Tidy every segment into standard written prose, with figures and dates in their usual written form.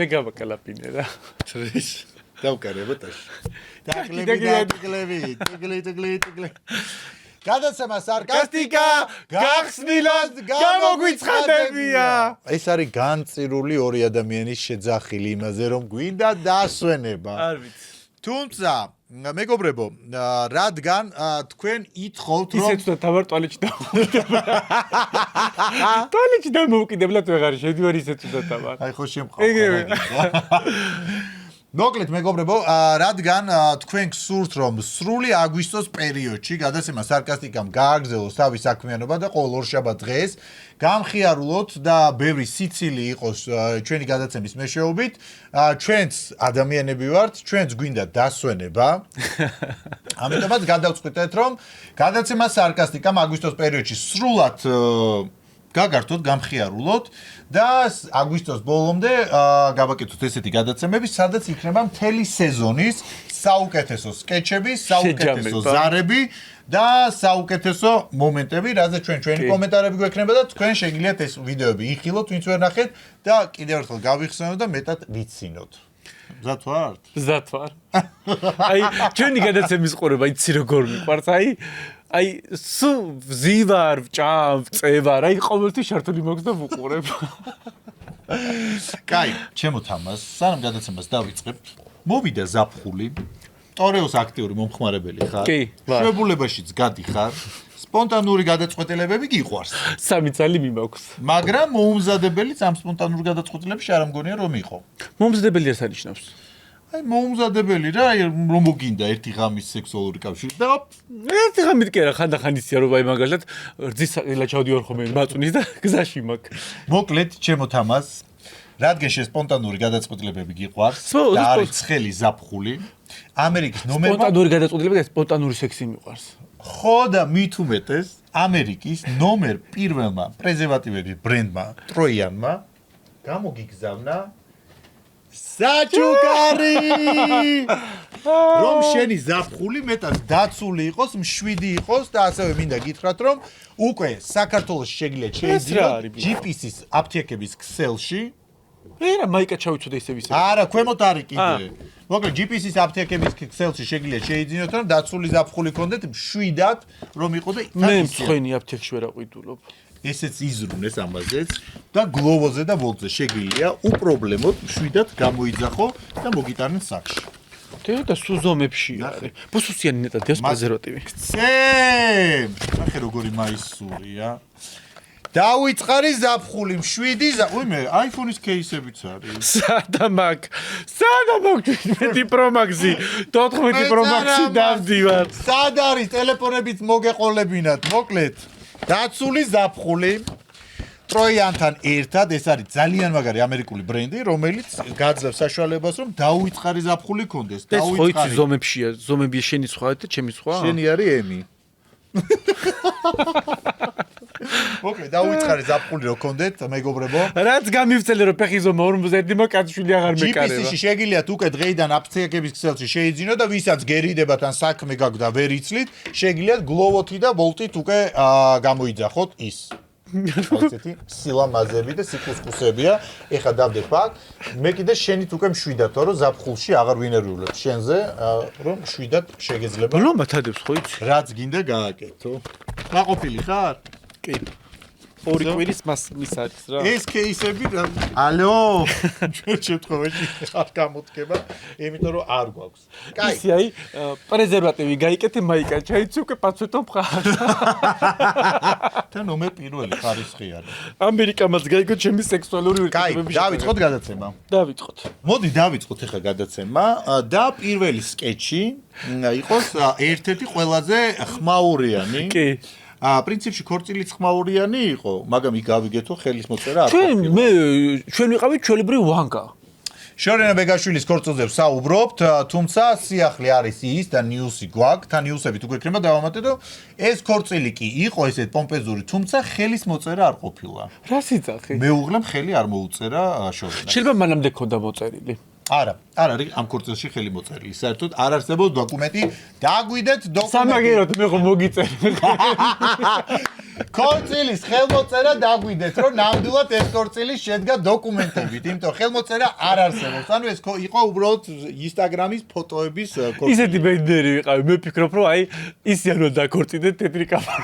მე გავაკალაპინე რა. Tris. დავკარებოდაში. ტიგლები. გადაცემა სარკასტიკა გახსნილად გამოგვიცხადებია. ეს არის განწირული ორი ადამიანის შეძახილი იმაზე რომ გვინდა დასვენება. არ ვიცი. თუმცა მეგობრებო, რადგან თქვენ ითხოვთ რომ ისე თუ თავარ ტუალეტში დამოვიდებლად. ტუალეტში დამოვიდებლად ვეღარ შედივარ ისე თუ თავარ. აი ხო შემყავ. მოკლედ მეგობრებო, რადგან თქვენ გსურთ რომ სრული აგვისტოს პერიოდში გადაცემა სარკასტიკამ გააგრძელოს თავის საქმიანობა და ყოველ ორშაბათ დღეს გამხიარულოთ და ბევრი სიცილი იყოს ჩვენი გადაცემის მეშვეობით, ჩვენც ადამიანები ვართ, ჩვენც გვინდა დასვენება. ამიტომაც გადავწყვიტეთ რომ გადაცემა სარკასტიკამ აგვისტოს პერიოდში სრულად გაგართოთ, გამხიარულოთ და აგვისტოს ბოლომდე გავაკეთოთ ესეთი გადაცემები, სადაც იქნება მთელი სეზონის საუკეთესო სკეჩები, საუკეთესო ზარები და საუკეთესო მომენტები, რაზეც ჩვენი კომენტარები გვექნება და თქვენ შეგიძლიათ ეს ვიდეოები იხილოთ, ვინც ვერ ნახეთ და კიდევ ერთხელ გავიხსენოთ და მეტად ვიცინოთ. მზად ვართ? მზად ვარ. აი, ჩვენი გადაცემის ყურება იცი როგორ მიყვარს, აი სუ ვზივარ, ვჭამ, წევარ, აი ყოველთვის შართული მოგს და ვუყურებ. კაი, ჩემო თამას, სანამ გადაცემას დავიწყებთ, მოვიდა ზაფხული, ტორეოს აქტიური მომხმარებელი ხარ, შვებულებაშიც გადიხარ, სპონტანური გადაწყვეტილებები გიყვარს. 3 წელი მიმაქვს. მაგრამ მოუმზადებელიც ამ სპონტანურ გადაწყვეტილებებში არ ამგონია რომ იყო. მოუმზადებელი ეს ანიშნავს. აი მოუმზადებელი რა, რომ მოგინდა ერთი ღამის სექსუალური კავშირი და ერთი ღამით კი არა, ხანდახან იცია რომ აი მაგალითად რძის საყილა ჩავდივარ ხოლმე მაწუნის და გზაში მაქვს. მოკლედ ჩემო თამას, რადგან შე სპონტანური გადაწყვეტილებები გიყვარს და არის ცხელი ზაფხული, ამერიკის ნომერმა სპონტანური გადაწყვეტილებები და სპონტანური სექსი მიყვარს. ხო და მით უმეტეს ამერიკის ნომერ პირველმა პრეზერვატივების ბრენდმა ტროიანმა გამოგიგზავნა საჩუქარი რომ შენი ზაფხული მეტად დაცული იყოს, მშვიდი იყოს და ასევე მინდა გითხრათ რომ უკვე საქართველოში შეგიძლიათ შეიძინოთ GPS-ის აფთიაქების ქსელში რა მაიკა ჩავიცოდე ისე ვისე. არა, ქვემოთ არის კიდე. მოკლედ GPS-ის აფთიაქების ქსელში შეგიძლიათ შეიძინოთ რომ დაცული ზაფხული გქონდეთ, მშვიდად რომ იყო და მე მცხენი აფთიაქში ვერ აყვიდულობ. ესეც იზრუნეს ამაზეც და გლოვოზე და ვოლტზე შეგიძლია უპრობლემოდ მშვიდად გამოიძახო და მოგიტანეთ სახში. და სუზომებში არის. ბუსუსიანი ნეტად დევს პრეზერვატივი. ქცე! ნახე როგორი მაისურია. დავიწყარი ზაფხული, მშვიდი უიმე, iPhone-ის кейსებიც არის. სადა მაქვს 17 Pro Max-ი, 14 Pro Max-ი დავდივარ. სად არის ტელეფონებიც მოგეყოლებინათ, მოკლედ. დაცული ზაფხული ტროიანთან ერთად ეს არის ძალიან მაგარი ამერიკული ბრენდი, რომელიც გაძლევს საშუალებას, რომ დაუიწყარი ზაფხული კონდეს. ეს ხო იცი ზომებშია, ზომები შენი სხვა და ჩემი სხვა. შენი არის ემი. მოკლედ დაუიწყარი ზაფხული რო კონდეთ, მეგობრებო. რაც გამივცელე რომ ფეხი ზომა 41 მოკაცშვილი აღარ მეკარება. GPS-ში შეგიძლიათ უკვე დღეიდან აფთიაქების ქსელში შეიძინოთ და ვისაც გერიდებათ ან საქმე გაქვთ და ვერ იცლით, შეგიძლიათ გლოვოთი და ვოლტით უკვე გამოიძახოთ ის. ესეთი სილამაზები და სიკუსკუსებია. ეხა დავდებ აქ. მე კიდე შენით უკვე მშვიდათო რომ ზაფხულში აღარ ვინერვიულებ შენზე, რომ მშვიდად შეგეძლება. ნუ მათადებს ხო იცი? რაც გინდა გააკეთო. გაყოფილი ხარ? კი. ორი კვირის მის არის რა. ეს кейსები რა. ალო. ჩვენ შემთხვევაში არ გამოდგება, იმიტომ რომ არ გვაქვს. კაი. ისი აი პრეზერვატივი გაიკეთე მაიკა, ჩაიცი უკვე პაცვეტო მხარ. და ნომერ პირველი ხარისხი არის. ამერიკამაც გაიგო ჩემი სექსუალური ურთიერთობების. კაი, დავიწყოთ გადაცემა. დავიწყოთ. მოდი დავიწყოთ ახლა გადაცემა და პირველი სკეჩი იყოს ერთ-ერთი ყველაზე ხმაურიანი. კი. პრინციპში ქორწილიც ხმაურიანი იყო, მაგრამ იქ გავიგეთო ხელის მოწერა არ ყოფილა. ჩვენ ვიყავით ჩვეულებრივი ვანგა. შორენა ბეგაშვილის ქორწილზე ვსაუბრობთ, თუმცა სიახლე არის ის და ნიუსი გვაქვს, თან ნიუსებით უკვე იქნება დავამატეთ, რომ ეს ქორწილი კი იყო ესეთ პომპეზური, თუმცა ხელის მოწერა არ ყოფილა. რა სიძახი? მეუღლემ ხელი არ მოუწერა შორენას. შეიძლება მანამდე ქონდა მოწერილი. არა, არ არის ამ ქორწილში ხელი მოწერილი. საერთოდ არ არსებობს დოკუმენტი. დაგვიდეთ დოკუმენტი. სამაგეროდ მე ხო მოგიწერ. ქორწილის ხელმოწერა დაგვიდეთ, რომ ნამდვილად ეს ქორწილი შედგა დოკუმენტებით, იმიტომ ხელმოწერა არ არსებობს. ანუ ეს იყო უბრალოდ Instagram-ის ფოტოების ქორწილი. ისეთი ბედნიერი ვიყავი, მე ვფიქრობ, რომ აი ისე რომ დაქორწინდეთ თეთრი კაფა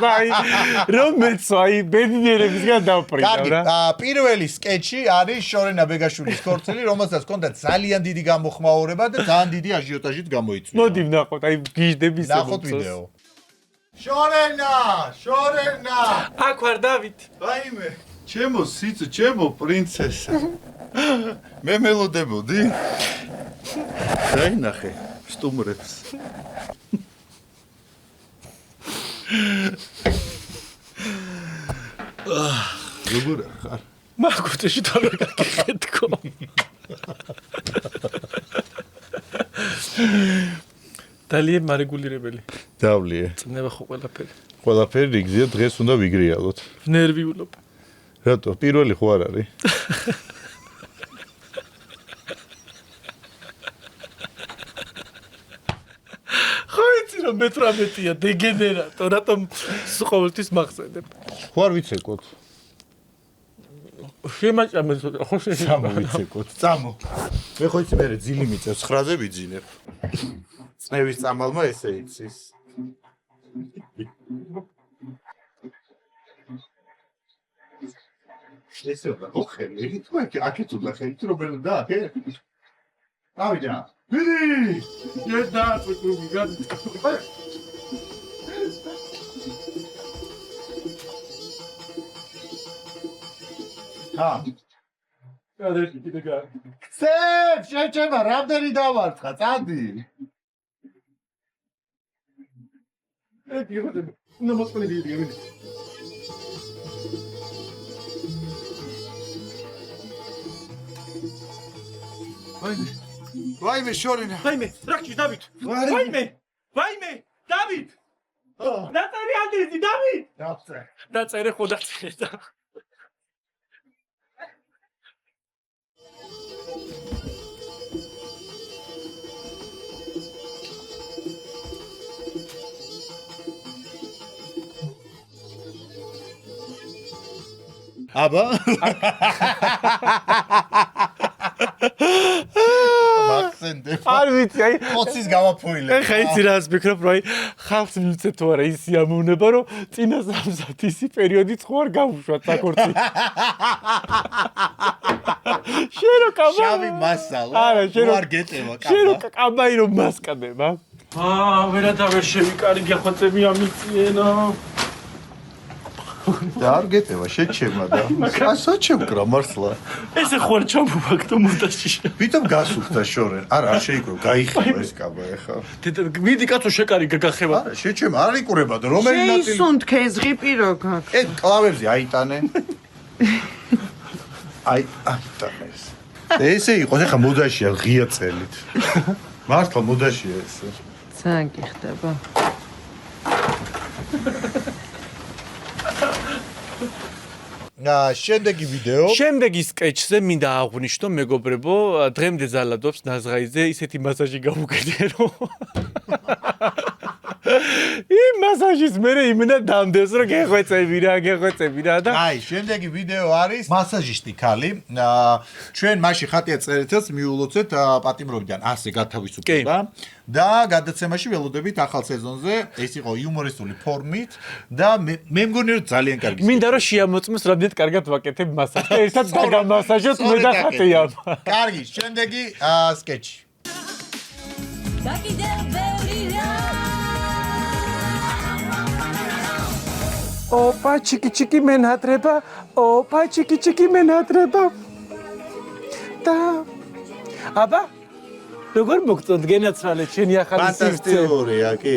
და აი რომ მეც აი ბედნიერებისგან დავპრინდა რა. პირველი სკეჩი არის შორენა ბეგაშვილის ქორწილი, რომელსაც ჰქონდა ძალიან დიდი გამოხმაურება და ძალიან დიდი აჟიოტაჟით გამოიწვია. მოდი ვნახოთ, აი გიჟდები ისე ნახოთ ვიდეო. შორენა! აქ ვარ დავით. აიმე, ჩემო სიცო, ჩემო პრინცესა. მე მელოდებოდი? დაინახე სტუმრებს. როგორ ხარ? მაგუთეში თავი გაკეთო. ძალიან მარეგულირებელი. დავლიე. წნება ხო ყველაფერი. ყველაფერი რიგზია, დღეს უნდა ვიგრიალოთ. ნერვიულობ. რატო? პირველი ხო არ არის? ხო იცი რომ მე-18-ია დეგენერატო, რატომ ყოველთვის მახსენებ. ხო არ ვიცეკოთ. შემაჭამე ხო სამოვიცეკოთ. წამო. მე ხო იცი მე ძილი მიწევს 9-ზე ვიძინებ. წნევის წამალმა ესე იცის. ესე უნდა ოხელი, თუ აქეთ უნდა ხელი, თუ როგორ უნდა აქე? ავიდა. ვიდი! და წუწუ გადი. ჰა. გადაჭი კიდე გა. ხსებ, შეჭება, რამდენი დავარცხა, წადი. გიხოდი. ნუ მოსწონი დიდი. ვაიმე, შორენა. ვაიმე, რაკჭი დავით. ვაიმე, დავით. დაწერე ადრესი, დავით. დაწერე ხო დაწერე. აბა მახსენდება არ ვიცი აი ხოცის გამაფოილე ხა იცი რას ვფიქრობ რომ აი ხალხს მივცეთ თუ არა ისი ამოვნება რომ წინა სამსათ ისი პერიოდიც ხო არ გავუშვათ საქორწინო შერო კაბა შავი მასალა არ გეტევა კაბა შერო კაბაი რომ მასკდება ვერათა ვერ შევიკარიგე ხოცები ამიწიენო და არ გეტევა შეჩემა და საჩემკრა მართლა ესე ხო არ ჩამოვაგდო მონტაჟში ვიტომ გასუხდა შორენ არ შეიკრო გაიხივა ეს კაბა ეხა მიდი კაცო შეკარიგე გახება არა შეჩემა არ იყურება და რომელი ნაწილი შეისუნთ ქეზღი პირო გაქვს ეს კლავებზე აიტანე აიტანეს ესე იყოს ეხა მოდაშია ღია წელით მართლა მოდაშია ესე ძალიან გიხდება შემდეგი ვიდეო შემდეგი სკეჩზე მინდა აღვნიშნო მეგობრებო დღემდე ზალადობს ნაზღაიზე ისეთი მასაჟი გავუკეთე რომ იმ მასაჟის მერე იმენა დამდევს რომ გეხვეწები რა და აი შემდეგი ვიდეო არის მასაჟისტი ქალი ჩვენ მაშინ ხატია წერეთელს მიულოცეთ პატიმრობიდან ასე გათავისუფლება და გადაცემაში ველოდებით ახალ სეზონზე ეს იყო იუმორისტული ფორმით და მე მგონი რომ ძალიან კარგი მინდა რომ შეამოწმოს რამდენად კარგად ვაკეთებ მასაჟს და ერთად დაგამასაჟოთ მე და ხატია კარგი შემდეგი სკეჩი ოპა ჩიკი ჩიკი მენატრება ოპა ჩიკი ჩიკი მენატრება და აბა როგორ მოგწონთ გენაცვალე ჩემი ახალი სივრცე ფანტასტიკურია კი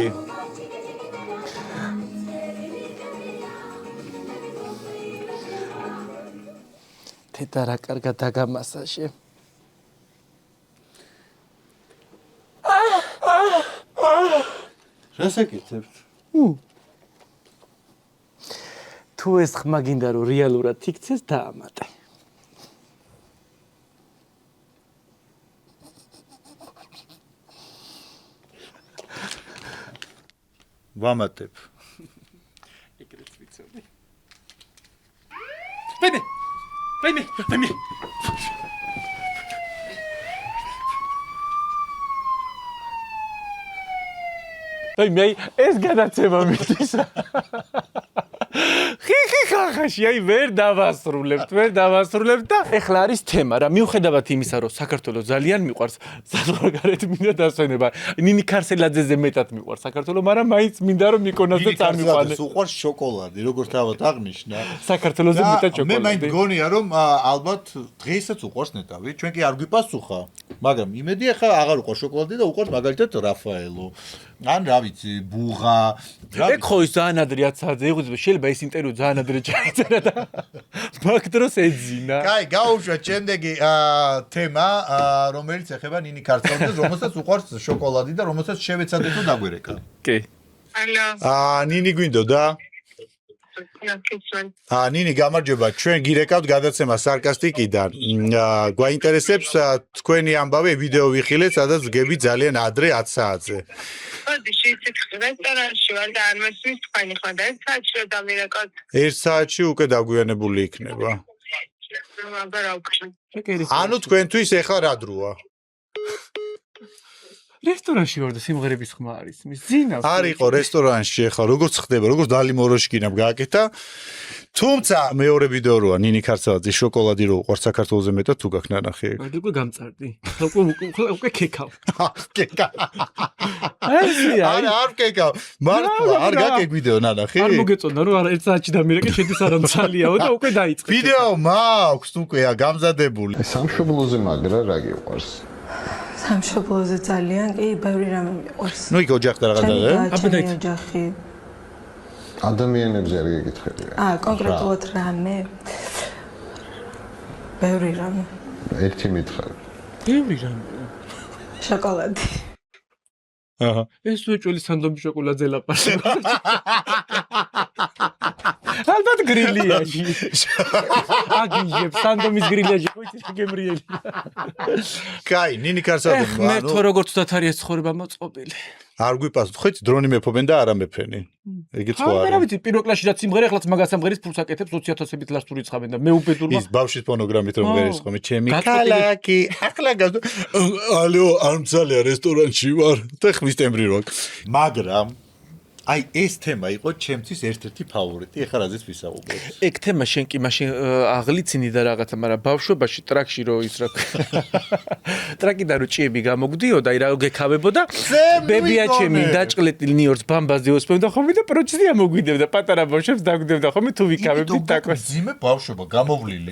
თეთა რა კარგად დაგამასაჟე რას აკეთებთ თუ ეს ხმა გინდა რომ რეალურად იქცეს დაამატე ვამატებ აი მე ეს გადაცემა მიდის. ხიხი ხახაში აი ვერ დავასრულებთ და ეხლა არის თემა რა მიუხედავად იმისა რომ საქართველოს ძალიან მიყვარს საზღვარგარეთ მინდა დასვენება ნინი ქარსელაძეზე მეტად მიყვარს საქართველოს მაგრამ მაინც მინდა რომ მიკონას და წამიყვანე უყვარს შოკოლადი როგორც თავად აღნიშნა საქართველოსზე მეტად მე მაინც შოკოლადი მგონია რომ ალბათ დღესაც უყვარს ნეტავი ჩვენ კი არ გვიპასუხა მაგრამ იმედია ხა აღარ უყვარს შოკოლადი და უყვარს მაგალითად რაფაელო ან რა ვიცი ბუღა ეგ ხო ის ძალიან ადრე 10 საათზე იღუძება შეიძლება ეს ინტერვიუ ძალიან ადრე ჩაიწერა და მაგ დროს ეძინა კაი გაუშვათ შემდეგი თემა რომელიც ეხება ნინი ქარსელაძეს რომელსაც უყვარს შოკოლადი და რომელსაც შევეცადეთ და დაგვერეკა კი ალო ნინი გვინდოდა ნინი გამარჯობა ჩვენ გირეკავთ გადაცემა სარკასტიკიდან გვაინტერესებს თქვენი ამბავი ვიდეო ვიხილეთ სადაც გები ძალიან ადრე 10 საათზე ოდი შეიძლება რესტორანში ვარ და არ მოსმის თქვენი ხო და ეს საათში დავირეკოთ 1 საათში უკვე დაგვიანებული იქნება მაგარ აუქშენ ანუ თქვენთვის ეხლა რა დროა რესტორანში ვარ და სიმღერების ხმა არის მის ძინავს არ იყო რესტორანში ეხლა როგორც ხდება როგორც დალიმოროშკინამ გააკეთა თუმცა მეორე ვიდეო როა ნინი ქარსელაძის შოკოლადი რო უყვარს საქართველოზე მეტად თუ გაქვს ნანახი ეგ აი უკვე გამწარდი უკვე ქეკავ კეკა აი არ კეკა მართლა არ გაკეკ ვიდეო ნანახი არ მოგეწონა რომ არა 1 საათში დამირეკე შედის არ ამცალიაო და უკვე დაიწყე ვიდეო მაქვს უკვე გამზადებული სამშობლოზე მაგრა რა გიყვარს სამშობლოზე ძალიან კი ბევრი რამე მიყვარს. ნუ იქ ოჯახი და რაღაც და ჩემი ოჯახი. ადამიანებზე არ გეკითხებია. კონკრეტულად რამე. ბევრი რამე. ერთი მითხრა. ბევრი რამე შოკოლადი. აჰა ეს უეჭველი სანდომი შოკოლადზე ლაპარს ალბათ გრილიაში აგიჟებ სანდომის გრილიაში ვიცი რა გემრიელი კაი ნინი ქარსელაძე მე თო როგორც ვთქვათ არის ეს ცხოვრება მოწყობილი არ გვიპასუხეთ ხეთ დრონი მეფობენ და არა მეფენი ეგეც ხო არა არა ვიცი პირველ კლასში რაც სიმღერა ახლაც მაგას სამღერის ფულს აკეთებს 20000-ით ლასტური ცხავენ და მე უბედურმა ის ბავშვის ფონოგრამით რომ ვერისხომი ჩემი ქალაქი ახლა ალო არ მცალია რესტორანში ვარ და ხმის ტემბრი რო მაგრამ აი ეს თემა იყო ჩემთვის ერთ-ერთი ფავორიტი ეხლა რაზეც ვისაუბრებ ეგ თემა შენ კი მაშინ აღლიცინი და რაღაცა მაგრამ ბავშვობაში ტრაქში რო ის რა ტრაკიდან რო ჭიები გამოგვდიოდა აი რა გეკავებოდა ბებია ჩემი დაჭყლეტილ ნიორს ბამბაზე ოსმევდა ხომი და პროჩზი ამოგვიდებდა პატარა ბავშვებს დაგვდებდა ხომი თუ ვიკავებდით დაკვეს ძიმე ბავშვობა გამოვლილი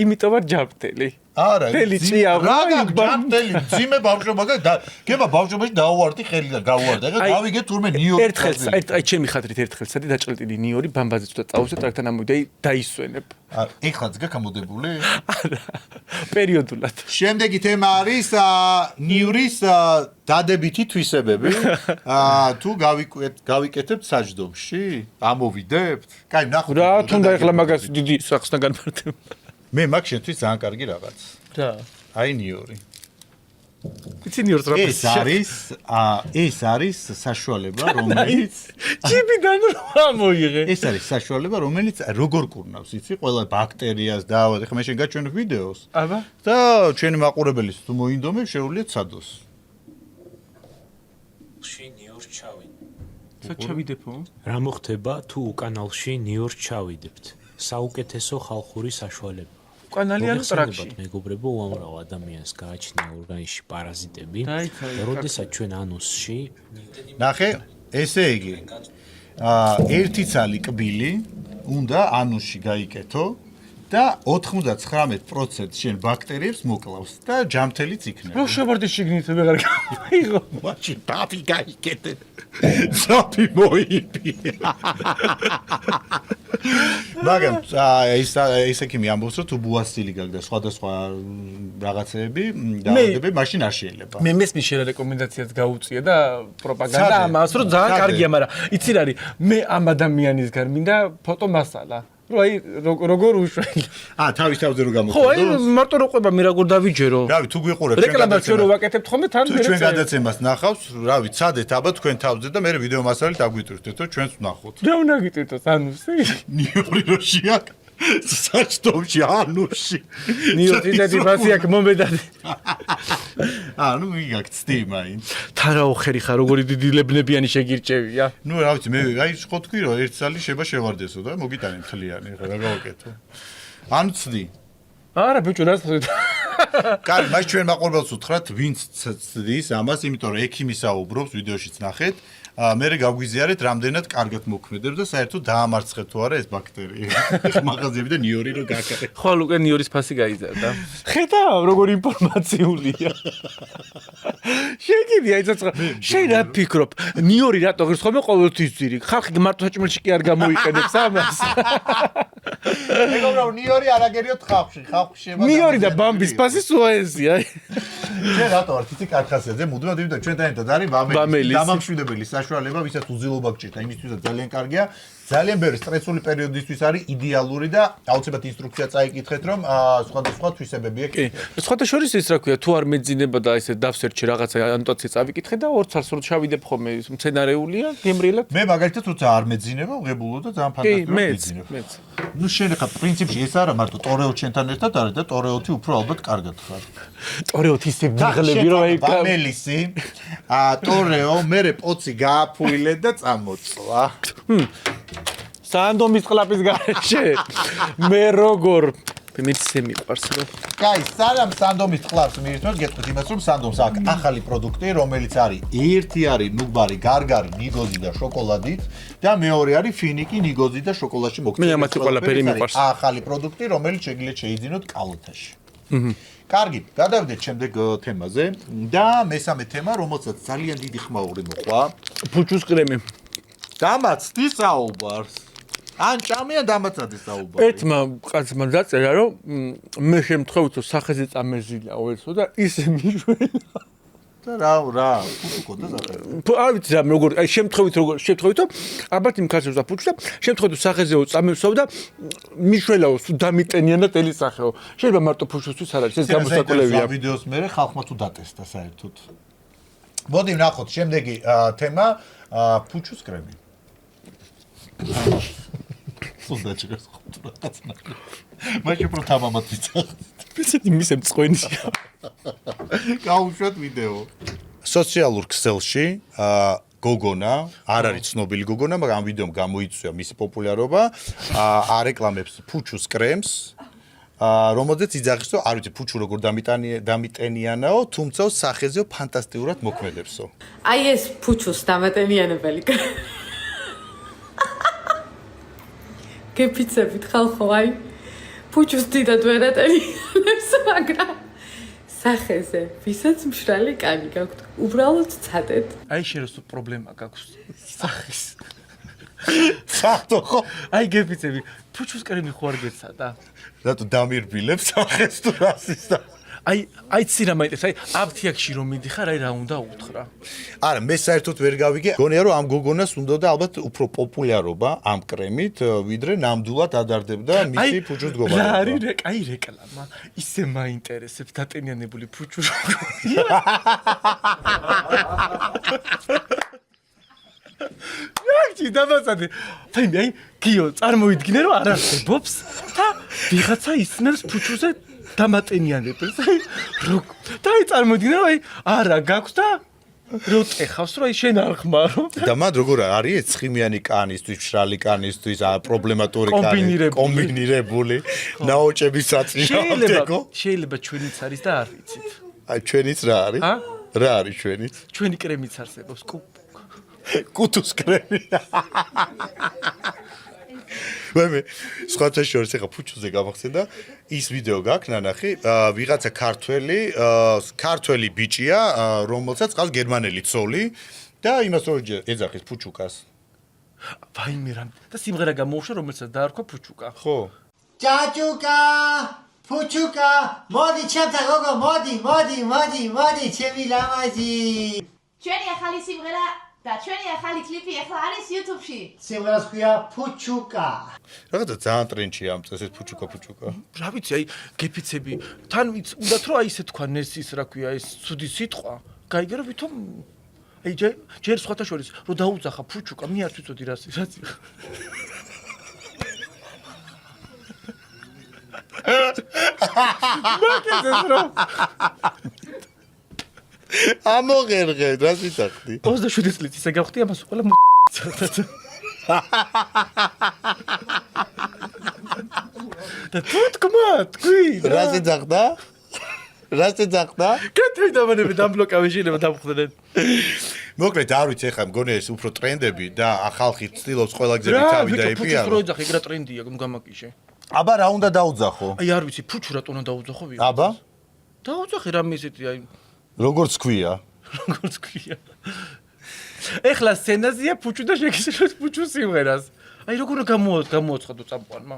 იმიტომ არ ჯამტელი არა თელი ჭია რა ჯამტელი ძიმე ბავშვობა გება ბავშვობაში დაუვარდი ხელი და გავუვარდა ეხლა გავიგე თურმე ნიორს ერთხელ აი ჩემი ხათრით ერთხელ სადი დაჭყლეტილი ნიორი ბამბაზე ცოტა წავუსე ტრაქთან ამოვიდა დაისვენებ ეხლაც გაკამოდებული არა პერიოდულად შემდეგი თემა არის ნიურის დადებითი თვისებები თუ გავიკეთებთ საჯდომში ამოვიდებთ კაი ნახოთ რა თუნდა ეხლა მაგას დიდი სახსნა განმარტებ მე მაგ შენთვის ძალიან კარგი რაღაც რა აი ნიური იცი ნიორს რა ეს არის საშუალება რომელიც ჭიბიდან რა მოიღე ეს არის საშუალება რომელიც როგორ კურნავს იცი ყველა ბაქტერიას და ეხლა მე შენ გაჩვენებ ვიდეოს აბა და ჩვენი მაყურებელს თუ მოინდომებს შეუძლიათ ცადოს ნიორს ჩავიდეთ. საჩავიდებო რა მოხდება თუ უკანალში ნიორს ჩავიდებთ? საუკეთესო ხალხური საშუალება. უკანალი არის ტრაქში. მეგობრებო, უამრავ ადამიანს გააჩნია ორგანიზმში პარაზიტები. როდესაც ჩვენ ანუსში ნახე, ესე იგი. ერთი ცალი კბილი უნდა ანუსში გაიკეთო და 99% შენ ბაქტერიებს მოკლავს და ჯამთელიც იქნება. რა შევარდი შიგნით ვეღარ გაიღო. მაშინ დაფი გაიკეთე. დაფი მოიპი. მაგრამ ეს ექიმი ამბობს რომ თუ ბუასილი გაქვს და სხვადასხვა რაღაცეები დაავადებები მაშინ არ შეიძლება. მე მესმის შენ რეკომენდაციას გაუწია და პროპაგანდა ამას რომ ძალიან კარგია, მაგრამ იცი რა არის, მე ამ ადამიანისგან მინდა ფოტო მასალა. რო აი როგორ უშველი. თავის თავზე რო გამოხდო. ხო, აი მარტო რო ყვება მე როგორ დავიჯერო. რავი, თუ გვიყურებ რეკლამაციო რო ვაკეთებთ ხოლმე თან თუ ჩვენ გადაცემას ნახავს, რავი, ცადეთ აბა თქვენ თავზე და მე ვიდეო მასალით აგვიტვირთეთ, რომ ჩვენც ვნახოთ. რა უნდა გიტვირთოს ანუსი? ნიური რო შეაკ. საჭდომში ანუში. ნიორტიდადი მასი აქ მომედადი. ნუ მიგაქცდი მაინც. თარაო ხერი ხარ როგორი დიდი ლებნებიანი შეგირჭევია. ნუ რა ვიცი მე აი ხო თქვი რომ ერთ წალი შეება შევარდესო და მოგიტანე მთლიანი რა გავაკეთო. ანუ ცდი. არა ბიჭო რას ხარ? კარი, მას ჩვენ მაყურებელს უთხრათ, ვინც ცდის ამას, იმიტომ რომ ექიმი საუბრობს ვიდეოშიც ნახეთ. მე გავგვიზიარეთ, რამდენად კარგად მოქმედებს და საერთოდ დაამარცხეთ თუ არა ეს ბაქტერია. მაღაზიები და ნიორი რო გაკეთე. ხვალ უკვე ნიორის ფასი გაიზარდა. ხედავ როგორ ინფორმაციულია. შეგიდი აი ცოცხლ. შენ რა ფიქრობ? ნიორი რატო ღირს ხოლმე ყოველთვის ძირი? ხალხი მარტო საჭმელში კი არ გამოიყენებს ამას. მეგობრებო, ნიორი არაგერიოთ ხალხში შეება. ნიორი და ბამბის ფასი სუაეზია. ჩვენ რატო ვართ იცი კარხასიაზე? მუდმივად იმიტომ ჩვენთან ერთად არის ბამელის დამამშვიდებელი საშუალება, ვისაც უძილობა გჭირდა, იმისთვისაც ძალიან კარგია. ძალიან ბევრი სტრესული პერიოდისთვის არის იდეალური და აუცილებლად ინსტრუქცია წაიკითხეთ, რომ სხვადასხვა თვისებები აქვს. სხვათა შორის ის რა ქვია, თუ არ მეძინება და ესე დავსერჩი რაღაცა ანოტაცია წავიკითხე და ორ ცალს რო შავიდებ ხოლმე მცენარეულია, გემრიელად. მე მაგალითად როცა არ მეძინება, ვღებულო და ძალიან ფანტასტიკურად მეძინებ. მეც. ნუ შენ ხა პრინციპში ეს არა მარტო ტორეო ჩვენთან ერთად არის და ტორეოთი უფრო ალბათ კარგად ხარ. ტორეოთი ისე მიღლები რომ აი ბამელისი ტორეო მერე პოცი გააფუილე და წამოწვა. სანდომის ყლაპის გარეშე მე როგორ მეცე მიყვარს რა. კაი, სანამ სანდომის ყლაპს მიირთმევთ, გეტყვით იმას, რომ სანდომს აქვს ახალი პროდუქტი, რომელიც არის ერთი არის ნუგბარი, გარგარი, ნიგოზი და შოკოლადით და მეორე არის ფინიკი, ნიგოზი და შოკოლადში მოქცეული. მე ამათი ყველაფერი მიყვარს. ახალი პროდუქტი, რომელიც შეგიძლიათ შეიძინოთ კალოთაში. კარგი, გადავიდეთ შემდეგ თემაზე და მესამე თემა, რომელსაც ძალიან დიდი ხმაური მოყვა. ფუჩუს კრემი. დამაცდი საუბარს. ან ჭამიან დამაცადი საუბარი. ერთმა კაცმა დაწერა, რომ მე შემთხვევით რომ სახეზე წამეზილაო ესო და ისე მიშვენა. და რა, ფუჩუკო და ზახე. არ ვიცი რა როგორ, აი შემთხვევით რომ ალბათ იმ კაცებს დაფუჩ და შემთხვევით რომ სახეზეო წამევსო და მიშველაო დამიტენიან და ტელი სახეო. შეიძლება მარტო ფუჩუსთვის არ არის, ეს გამოსაკოლევია. ვიდეოს მერე ხალხმა თუ დატესტა საერთოდ. მოდი ვნახოთ შემდეგი თემა, ფუჩუს კრემი. სულდა ჩერს ხუთი რაღაცნა. მაშინ უფრო თამამად ვიცახთ. ისეთი მისე მწყვენია. გაუშვათ ვიდეო. სოციალურ ქსელში გოგონა, არ არის ცნობილი გოგონა, მაგრამ ამ ვიდეომ გამოიწვია მისი პოპულარობა, არეკლამებს ფუჩუს კრემს, რომელზეც იძახის, რომ არ ვიცი ფუჩუ როგორ დამიტენიანაო, თუმცა სახეზეო ფანტასტიკურად მოქმედებსო. აი ეს ფუჩუს დამატენიანებელი. გეფიცებით ხალხო, აი ფუჩუს დიდად ვერატენიანებს, მაგრამ სახეზე, ვისაც მშრალი კანი გაქვთ, უბრალოდ ცადეთ. აი შენ რო პრობლემა გაქვს სახის. საერთოდ ხო? აი გეფიცები, ფუჩუს კრემი ხო არ გეცადა? რატო დამირბილებს სახეს თუ რასის და აი ცი რა მაინტერესებს, აი აფთიაქში რომ მიდიხარ, აი რა უნდა უთხრა. არა, მე საერთოდ ვერ გავიგე. გონია რომ ამ გოგონას უნდა და ალბათ უფრო პოპულარობა ამ კრემით, ვიდრე ნამდვილად ადარდებდა მისი ფუჩუს დგომარება. რა არის აი რეკლამა, ისე მაინტერესებს დატენიანებული ფუჩუ როგორია. რა დამაცადე. აი გიო წარმოიდგინე რომ არ არსებობს და ვიღაცა ისმენს ფუჩუზე დამატენიანებს. და აი წარმოიდგინე რომ აი არა გაქვს და რო წეხავს რომ აი შენ არ ხმარო. და მან როგორ არის ცხიმიანი კანისთვის, მშრალი კანისთვის, პრობლემატური კანი, კომბინირებული, ნაოჭების საწინააღმდეგო. შეიძლება ჩვენიც არის და არ ვიცით. აი ჩვენიც რა არის? რა არის ჩვენიც? ჩვენი კრემიც არსებობს. კუტუს კრემი. მე სხვათა შორის ახლა ფუჩუზე გავახსენდა ის ვიდეო გაქვს ნანახი ვიღაცა ქართველი ბიჭია რომელსაც ყავს გერმანელი ცოლი და იმას რო ეძახის ფუჩუკას ვაიმე რა და სიმღერა გამოუშვა რომელსაც დაარქვა ფუჩუკა ხო ჭაჭუკა ფუჩუკა მოდი ჩემთან გოგო მოდი ჩემი ლამაზი ჩვენი ახალი სიმღერა და ჩვენი ახალი კლიპი ახლა არის YouTube-ში. სიმღერას ქვია ფუჩუკა. რაღაცა ძალიან ტრენდშია ამ წელს ეს ფუჩუკა. რა ვიცი, აი გეფიცები, თან ვიცი, უნდათ რომ აი ესე თქვა ნესის რა ქვია, ეს ცუდი სიტყვა. გაიგე რომ ვითომ აი ჯერ სხვათა შორის რომ დაუძახა ფუჩუკა, მე არ ვიცოდი რას. მაგეცეს რა. ამოღერღე, რა სიტახდი? 27 წლით ისე გავხდი ამას ყველა და თუ თქმა, თქვი რა სიტახდა? რა სიტახდა? კეთილდაბანები დამბლოკავე შეიძლება დამხვდნენ. მოკლედ არ ვიცი ახლა მგონია ეს უფრო ტრენდები და ხალხი ცდილობს ყველა გზებით ავიდა ეპიარო. რა, ვიჭო, ეგ რა ტრენდია, გამაკიშე. აბა რა უნდა დაუძახო? აი არ ვიცი, ფუჩუ რატო უნდა დაუძახო ვიღაც. აბა? დაუძახე რამე ისეთი აი როგორც ქვია? როგორც ქვია. ეხლა სცენაზეა ფუჩუ და შეგიძლიათ ფუჩუ სიმღერას. აი როგორ გამოაცხადო წამყვანმა?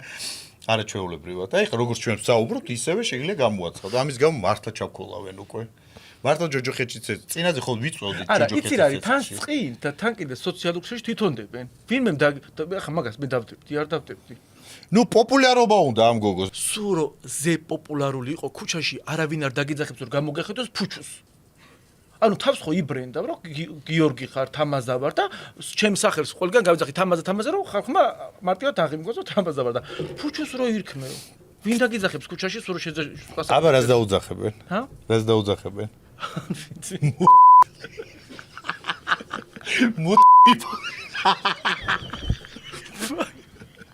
არა ჩვეულებრივად. აი ხა როგორც ჩვენ ვსაუბრობთ, ისევე შეგიძლია გამოაცხადო. ამის გამო მართლა ჩავქოლავენ უკვე. მართლა ჯოჯოხეთშიც წინაზე ხოლმე ვიწვევდით არა, იცი რა არის, თან წყინ და თან კიდე სოციალურ ქსელში თვითონდებენ. ვინმე ახლა მაგას მე დავდებდი, არ დავდებდი. ნუ პოპულარობა უნდა ამ გოგოს. სულ რო ზე პოპულარული იყო ქუჩაში, არავინ არ დაგიძახებს რომ გამოგეხედოს ფუჩუს. ანუ თავს ხო იბრენდა, რომ გიორგი ხარ, თამაზა ვარ და ჩემს სახელს ყველგან გავიძახი თამაზა, რომ ხალხმა მარტივად აღიმგოს რომ თამაზა ვარ და ფუჩუს რო ირქმე. ვინ დაგიძახებს ქუჩაში, სულ რო შეძახეს. აბა რას დაუძახებენ? ჰა? რას დაუძახებენ?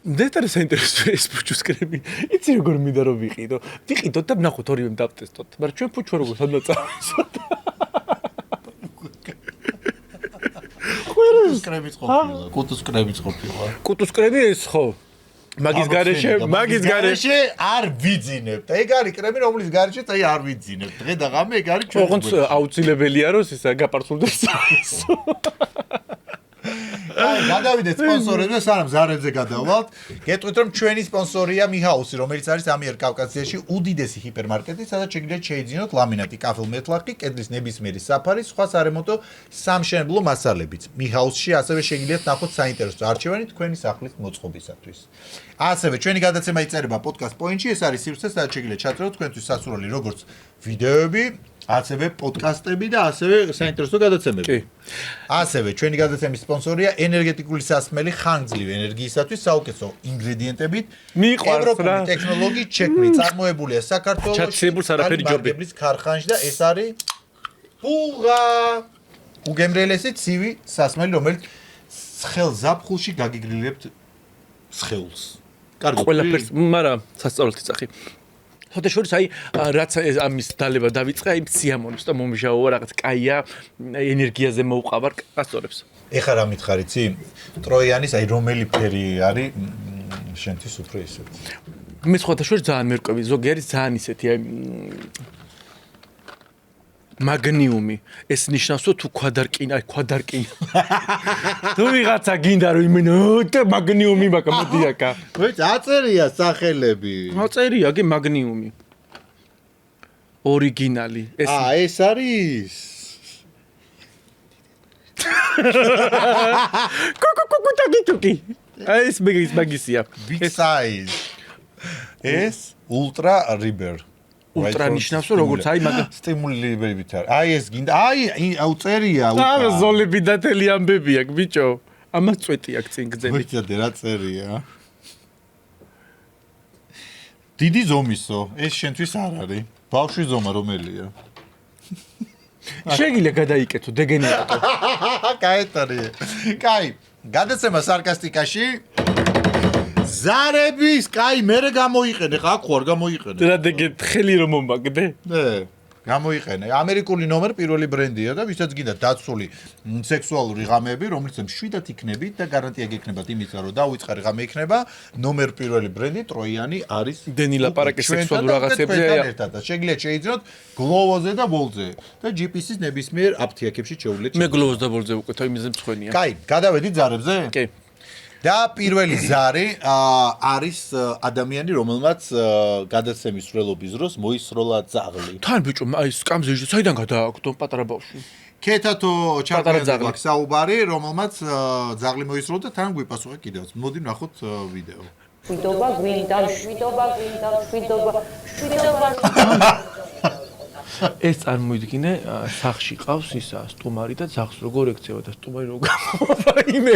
დეტალს საინტერესოა ეს ფუჩუს კრემი. იცი როგორ მინდა რომ ვიყიდო. ვიყიდოთ და ვნახოთ ორივე დავტესტოთ. მაგრამ ჩვენ ფუჩუ როგორ სადღაც წავისვოთ. კუტუს კრემიც ყოფილა. კუტუს კრემიც ყოფილა. კუტუს კრემი ეს ხო. მაგის გარეშე არ ვიძინებთ. ეგ არის კრემი, რომლის გარეშეც აი არ ვიძინებთ. დღე და ღამე ეგ არის ჩვენ. ოღონდ აუცილებელია რომ ისა გაპარცულდეს. აი, გადავიდეთ სპონსორებზე, სანამ ზარებზე გადავალთ. გეტყვით რომ ჩვენი სპონსორია მიჰაუსი, რომელიც არის ამიერკავკასიაში უდიდესი ჰიპერმარკეტი, სადაც შეგიძლიათ შეიძინოთ ლამინატი, კაფელ-მეთლახი, კედლის ნებისმიერი საფარი, სხვა სარემონტო სამშენებლო მასალებიც. მიჰაუსში ასევე შეგიძლიათ ნახოთ საინტერესო არჩევანი თქვენი სახლის მოწყობისათვის. ასევე ჩვენი გადაცემა იწერება podcast point-ში, ეს არის სივრცე, სადაც შეგიძლიათ ჩაწეროთ თქვენთვის სასურველი როგორც ვიდეოები, ასევე პოდკასტები და ასევე საინტერესო გადაცემები. კი. ასევე ჩვენი გადაცემის სპონსორია ენერგეტიკული სასმელი ხანგრძლივი ენერგიისათვის საუკეთესო ინგრედიენტებით. ევროპული ტექნოლოგიით შექმნილი, წარმოებულია საქართველოში. ჩაცებულს არაფერი ჯობი. ქარხანაში და ეს არის პუღა. უგემრიელესი ცივი სასმელი, რომელიც ცხელ ზაფხულში გაგიგრილებთ სხეულს. კარგად. ყველაფერს, მაგრამ სასწაულით იცახი. ხოთა შორის აი რაც ამის დალება დავიწყე აი სიამონებს და მომჟავოა რაღაც კაია ენერგიაზე მოუყავარ პასტორებს. ეხლა რა მითხარ იცი? ტროიანის აი რომელი ფერი არის შენთვის უფრო ისეთი. მე ხოთა შორის ძალიან მერკვევი ზოგი არის ძალიან ისეთი აი მაგნიუმი ეს ნიშნავს რომ თუ ქვადარკინა თუ ვიღაცა გინდა რომ იმენო და მაგნიუმი მაგა მოდიაკა ვეც აწერია სახელები აწერია კი მაგნიუმი ორიგინალი ეს ეს არის კუკუკუკუტაკიტუკი ეს მაგისია big size ეს ultra riber ultra ნიშნავს რომ როგორც აი მაგ სტიმულირებით არის. აი ეს გინდა. აი უწერია უკან. და ზოლები დათელი ამბები აქვს ბიჭო. ამას წვეტი აქვს წინ გძელი. ვიცოდე რა წერია. დიდი ზომისო. ეს შენთვის არ არის. ბავშვის ზომა რომელია? შეგიძლია გადაიკეთო დეგენერატო. კაეტარია. კაი. გადაცემა სარკასტიკაში ზარების, კაი, მერე გამოიყენე, ხა ხო არ გამოიყენე. რა დეგე ხელი რომ მომაგდე? გამოიყენე. ამერიკული ნომერ პირველი ბრენდია და ვისაც გინდა დაცული სექსუალური ღამეები, რომელიც მშვიდად იქნებით და გარანტია გექნებათ იმისა, რომ დაუწყარი ღამე იქნება, ნომერ პირველი ბრენდი ტროიანი არის. დენი ლაპარაკი სექსუალურ რაღაცებზე ერთად. შეგიძლიათ შეიძინოთ გლოვოზე და ბოლზე და GPS-ის ნებისმიერ აფთიაქებში შეუძლიათ. მე გლოვოს და ბოლზე უკვე იმაზე მწვენია. კაი, გადავედით ზარებზე? კი. და პირველი ზარი არის ადამიანი, რომელმაც გადაცემის სრულობის დროს მოისროლა ძაღლი. თან ბიჭო, აი სკამზე საიდან გადააგდო პატარა ბავშვი? ქეთათო ჩარკვიანზე გვაქვს საუბარი, რომელმაც ძაღლი მოისროლა და თან გვიპასუხა კიდევაც. მოდი ვნახოთ ვიდეო. შვიდობა გვინდა, შვიდობა. ეს წარმოიდგინე, სახში ყავს ისა სტუმარი და ძაღლს როგორ ექცევა და სტუმარი როგორ გამოვა იმე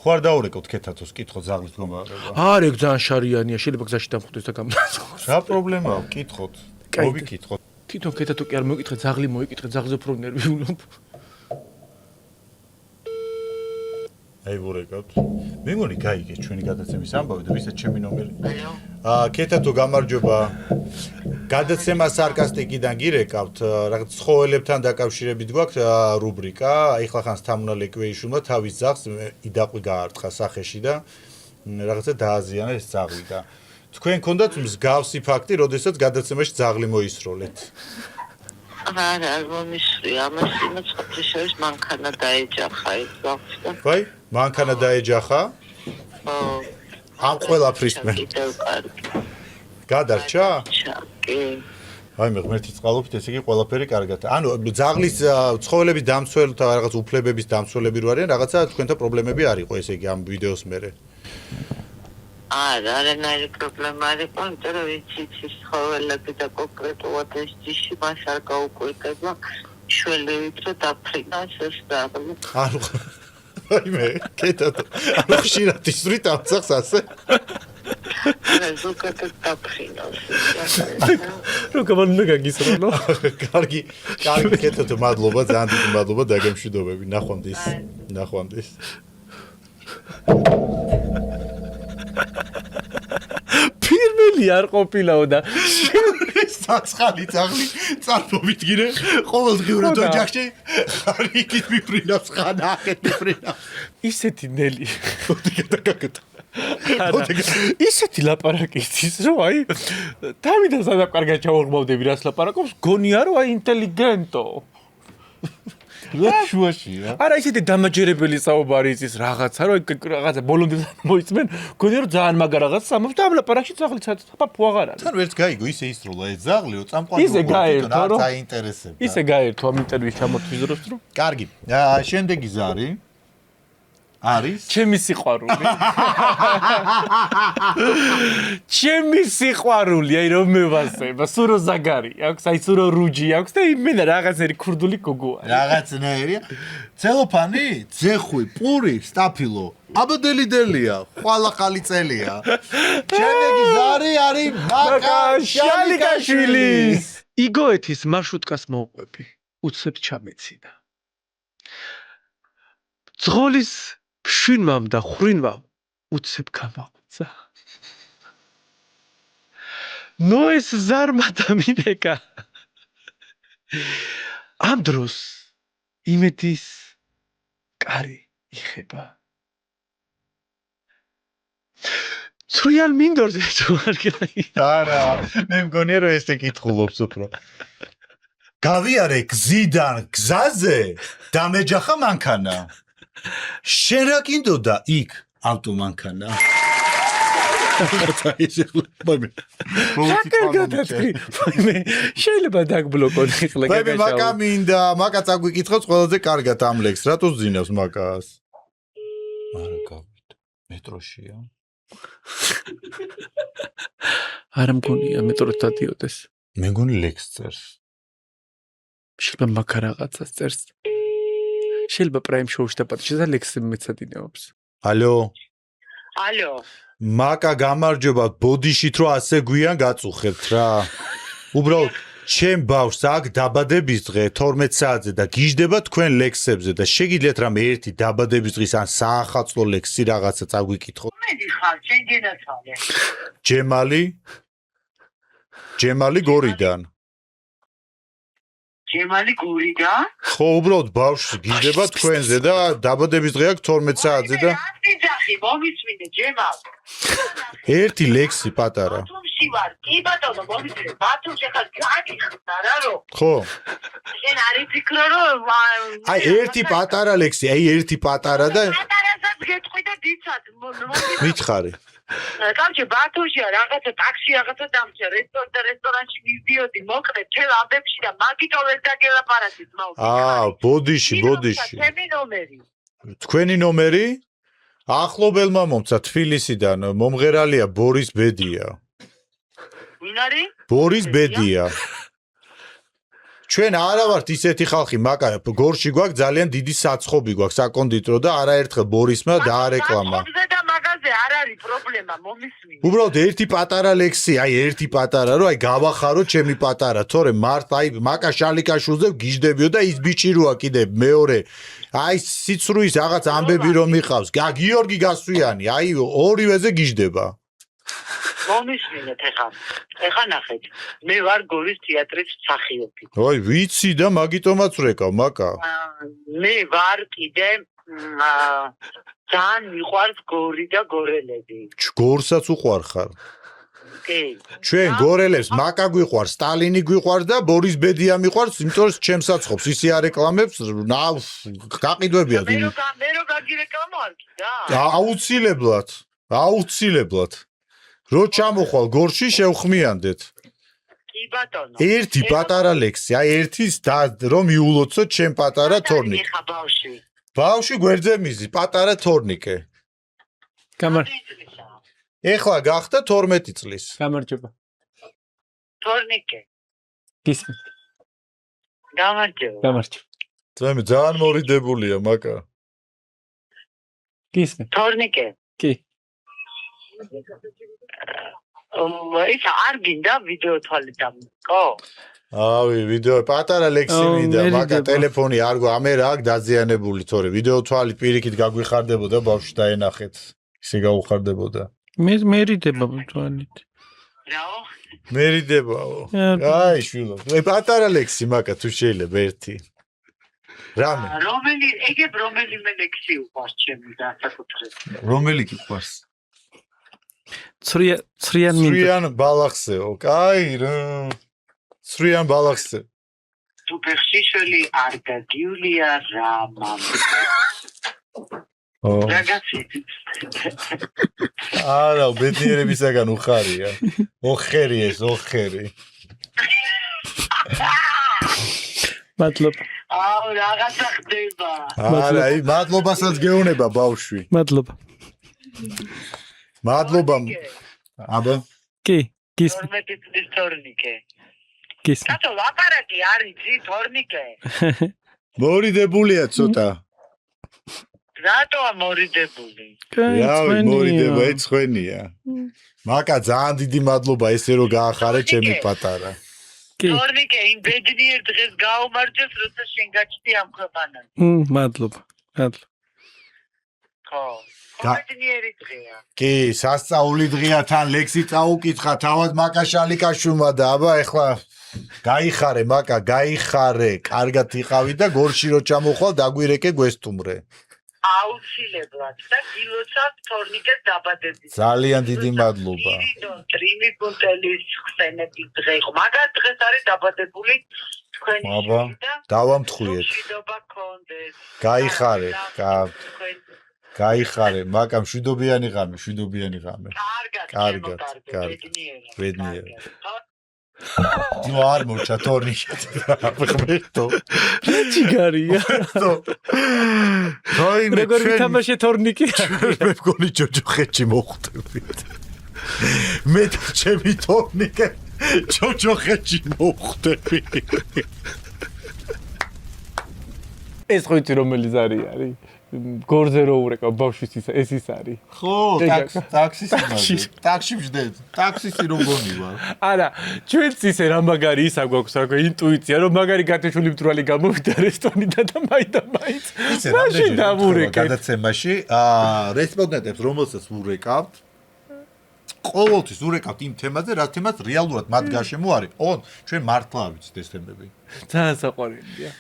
ხო არ დაურეკოთ კეთათოს კითხოთ ზაღლის მდგომარეობა. არ ეგ ძალიან შარიანია, შეიძლება გზაში დამხვდეს და გამოსწოროს. რა პრობლემაა, კითხოთ. მოვიკითხოთ. თვითონ კეთათო კი არ მოვიკითხე, ზაღლი მოვიკითხე, ზაღლზე უფრო ნერვიულობ. აი ვურეკავთ. მე მგონი გაიგეთ ჩვენი გადაცემის ამბავი და ვისაც ჩემი ნომერი. კეთათო გამარჯობა. გადაცემა სარკასტიკიდან გირეკავთ, რაღაც ცხოველებთან დაკავშირებით გვაქვს რუბრიკა. ეხლა ხანს თამუნა ლეკვეიშვილმა თავის ძაღლს იდაყვი გაარტყა სახეში და რაღაცა დააზიანა ეს ძაღლი და თქვენ გქონდათ მსგავსი ფაქტი, როდესაც გადაცემაში ძაღლი მოისროლეთ. არა, მომისვრი, ამას იმას ხოთიშორის მანქანა დაეჯახა ეს ძაღლს და ვაი, მანქანა დაეჯახა? ამ ყველაფრის მე. გადარჩა? კი. აი მე ღმერთი წყალობით, ესე იგი ყველაფერი კარგად. ანუ ძაღლის ცხოველების დამცველთა რაღაც უფლებების დამცველები რო არიან, რაღაცა თქვენთან პრობლემები არ იყო, ესე იგი ამ ვიდეოს მერე. არანაირი პრობლემა არ იყო, იმიტომ რომ ვიცით ის ცხოველები და კონკრეტულად ეს ჯიში მას არ გაუკვირდება, შველივით რომ დაფრინავს ეს ძაღლი. ანუ აი მე, კეთათო. ანუ ხშირად ისვრით ამ ძაღლს ასე? ზოგადად დაფრინავს. რო გამანდა გაგისროლო. კარგი, კეთათო, მადლობა, ძალიან დიდი მადლობა დაგემშვიდობები. ნახვამდის. პირველი არ ყოფილაო და საცხალი ძაღლი წარმოვიდგინე ყოველდღიურად ოჯახში ხარიკით მიფრინავს ხანა ახეთ მიფრინავს ისეთი ნელი ისეთი ლაპარაკის რომ აი თავიდან სადაც კარგად ჩავაღმავდები რას ლაპარაკობს გონია რომ აი ინტელიგენტო რა შუაშია არა ისეთი დამაჯერებელი საუბარი ის რაღაცა რომ რაღაცა ბოლომდე მოიწმენ გონია რომ ძალიან მაგარ რაღაც სამობს და ამ ლაპარაკში ძაღლიც საფაფო აღარ არის თან ვერც გაიგო ისე ისროლა ეს ძაღლი რომ წამყვანი ისე გაერთო რომ აინტერესებდა ისე გაერთო ამ ინტერვიუს ჩამოთვის დროს რომ კარგი შემდეგი ზარი არის ჩემი სიყვარული ჩემი სიყვარული აი რომ მევასება სურო ზაგარი აქვს აი სურო რუჯი აქვს და იმენა რაღაცნაირი ქურდული გოგო არის რაღაცნაირია ცელოფანი ძეხვი პური სტაფილო აბადელიდელია ხვალახალი წელია შემდეგი ზარი არის მაკა შალიკაშვილის იგოეთის მარშრუტკას მოუყვები უცებ ჩამეცინა ძღოლის ფშვინვამ და ხრინვამ უცებ გამაღვცა. ნოეს ზარმა და მინეკა. ამ დროს იმედის კარი იხება. ცრიალ მინდორზე თუ არ გაიგე. არა, მე მგონია რომ ესე კითხულობს უფრო. გავიარე გზიდან გზაზე და მეჯახა მანქანა. შენ რა კიდოდა იქ ავტომანქანა შეიძლება დაგბლოკონ ეხლა ბები მაკა მინდა მაკა წაგვიკითხავს ყველაზე კარგად ამ ლექს რატო ზინავს მაკას არა გავით მეტროშია არა მგონია მეტროთ დადიოდეს მე მგონი ლექს წერს შეიძლება მაკა რაღაცას წერს შეიძლება პრაიმ შოუში დაპატიჟეს და ლექსი მეცადინეობს. ალო. ალო. მაკა გამარჯობა ბოდიშით რო ასე გვიან გაწუხებთ რა. უბრალოდ ჩემ ბავშვს აქ დაბადების დღე 12 საათზე და გიждდება თქვენ ლექსებზე და შეგიძლიათ რამე ერთი დაბადების დღის ან საახალწლო ლექსი რაღაცა წაგვიკითხოთ. მედი ხარ, შენ გენაცვალე. ჯემალი გორიდან. ჯემალი გორიდან? ხო, უბრალოდ ბავშვს გიждდება თქვენზე და დაბადების დღე აქვს 12 საათზე და ძახი, მომიწმინე ჯემალ. ერთი ლექსი პატარა. ბათუმში ვარ. კი ბატონო, მომიწმინე. ბათუმში ხარ, გაგიხსნა რა რო. ხო. შენ არ იფიქრო რომ აი ერთი პატარა ლექსი, აი ერთი პატარა და პატარასაც გეტყვი და დიცად. მითხარი. კაცი ბათუმშია რაღაცა ტაქსი რაღაცა დამჭა რესტორანში მივდიოდი მოკლედ ჩემ ამბებში და მაგიტო ვერ დაგელაპარაკეთ მაუს ბოდიში ჩემი ნომერი თქვენი ნომერი ახლობელმა მომცა თბილისიდან მომღერალია ბორის ბედია ვინ არის ბორის ბედია ჩვენ არა ვართ ისეთი ხალხი, მაკა გორში გვაქვს ძალიან დიდი საცხობი გვაქვს საკონდიტრო და არაერთხელ ბორისმა დაარეკლამა. და მაგაზე არ არის პრობლემა, მომისმინე. უბრალოდ ერთი პატარა ლექსი, აი ერთი პატარა, რომ აი გავახარო ჩემი პატარა, თორე მარტ აი მაკა შალიკაშვილზე გიждებიო და ის ბიჭი როა კიდე მეორე. აი სიცრუის რაღაც ამბები რომ მიყავს. გიორგი გასვიანი, აი ორივეზე გიждდება. მომისმინეთ ეხა ნახეთ. მე ვარ გორის თეატრის მსახიობი. ой, ვიცი და მაგიტომაც ვრეკავ, მაკა. მე ვარ კიდე ძალიან მიყვარს გორი და გორელები. გორსაც უყვარ ხარ. კი. ჩვენ გორელებს მაკა გვიყვარს, სტალინი გვიყვარს და ბორის ბედია მიყვარს, იმიტომ რომ ჩემსაც ხოვს, ისი არეკლამებს, გაყიდვებია. მე რო გაგირეკლამო არ კი და? აუცილებლად. რო ჩამოხვალ გორში შევხმიანდეთ. კი ბატონო. ერთი პატარა ლექსი, აი ერთის და რომ მიულოცო ჩემ პატარა თორნიკე. ეხა ბავშვი. ბავშვი გვერდზე მიზი, პატარა თორნიკე. ეხლა გახდა 12 წლის. გამარჯობა. თორნიკე. გისმით. გამარჯობა. ძმები ძალიან მორიდებულია, მაკა. გისმით. თორნიკე. კი. ის არ გინდა ვიდეო თვალით ამკო? ავი, ვიდეო პატარა ლექსი მინდა, მაკა ტელეფონი არ გვა, ამე რა აქვს დაზიანებული, თორე ვიდეო თვალი პირიქით გაგვიხარდებოდა ბავშვი დაენახეთ. ისე გაუხარდებოდა. მერიდება თვალით. რაო? მერიდებაო. აი, შვილო. პატარა ლექსი, მაკა თუ შეიძლება ერთი. რამე? რომელიმე ლექსი უყვარს ჩემი განსაკუთრებით. რომელი გიყვარს? ცრიან ბალახსეო. კაი რა. ცრიან ბალახზე. თუ ფეხშიშველი არ გაგიულია რა მამა. არა, ბედნიერებისაგან უხარია. ოხერი ეს, ოხერი. მადლობ. აუ, რაღაცა ხდება. არა, მადლობასაც გეუბნება ბავშვი. მადლობა. მადლობა. აბა. კი, გისმით. 12 წლის თორნიკე. გისმით. კაცო, ლაპარაკი არის ძი თორნიკე. მორიდებულია ცოტა. რატოა მორიდებული? რავი, მორიდება ეცხვენია. მაკა ძალიან დიდი მადლობა ესე რომ გაახარე ჩემი პატარა. თორნიკე, იმ ბედნიერ დღეს გაუმარჯოს, როცა შენ გაჩნდი ამ ქვეყანაზე. მადლობა. ხო. ბედნიერი დღეა. კი, სასწაული დღეა, თან ლექსი წაუკითხა, თავად მაკა შალიკაშვილმა და აბა ეხლა გაიხარე, მაკა, გაიხარე. კარგად იყავი და გორში რო ჩამოხვალ, დაგვირეკე გვესტუმრე. აუცილებლად და გილოცავთ თორნიკეს დაბადების. ძალიან დიდი მადლობა. ტრიმი პუნტელის ხსენების დღე იყო. მაგათ დღეს არის დაბადებული თქვენი შვილი და დავამთხვიეთ. მშვიდობა გქონდეს. გაიხარე, გაიხარე, მაკა მშვიდობიანი ღამე. კარგად. ბედნიერად. ნუ არ მოჩა თორნიკე. აბხმეთო. ჩიგარია. როგორ ვითამაშე თორნიკე? მე მგონი ჯოჯოხეთში მოხვდებით. მე და ჩემი თორნიკე ჯოჯოხეთში მოხვდებით. ეს ხო იცი რომელი ზარი არის? გორზე რო ურეკავ ბავშვის ეს ის არის. ხო, ტაქსის ტაქსში ვждეთ. ტაქსისი რო გონი ვარ. არა, ჩვენც ისე რა მაგარი ისა გვაქვს, რა ინტუიცია, რომ მაგარი გათეშული მტრალი გამოვიდა რესტორნიდან და მაინც. მაშინ დავურეკეთ. გადაცემაში რესპონდენტებს რომელსაც ვურეკავთ, ყოველთვის ვურეკავთ იმ თემაზე, რა თემაც რეალურად მათ გარშემო არის. ოღონდ ჩვენ მართლა არ ვიცით ეს თემები. ძალიან საყვარელია.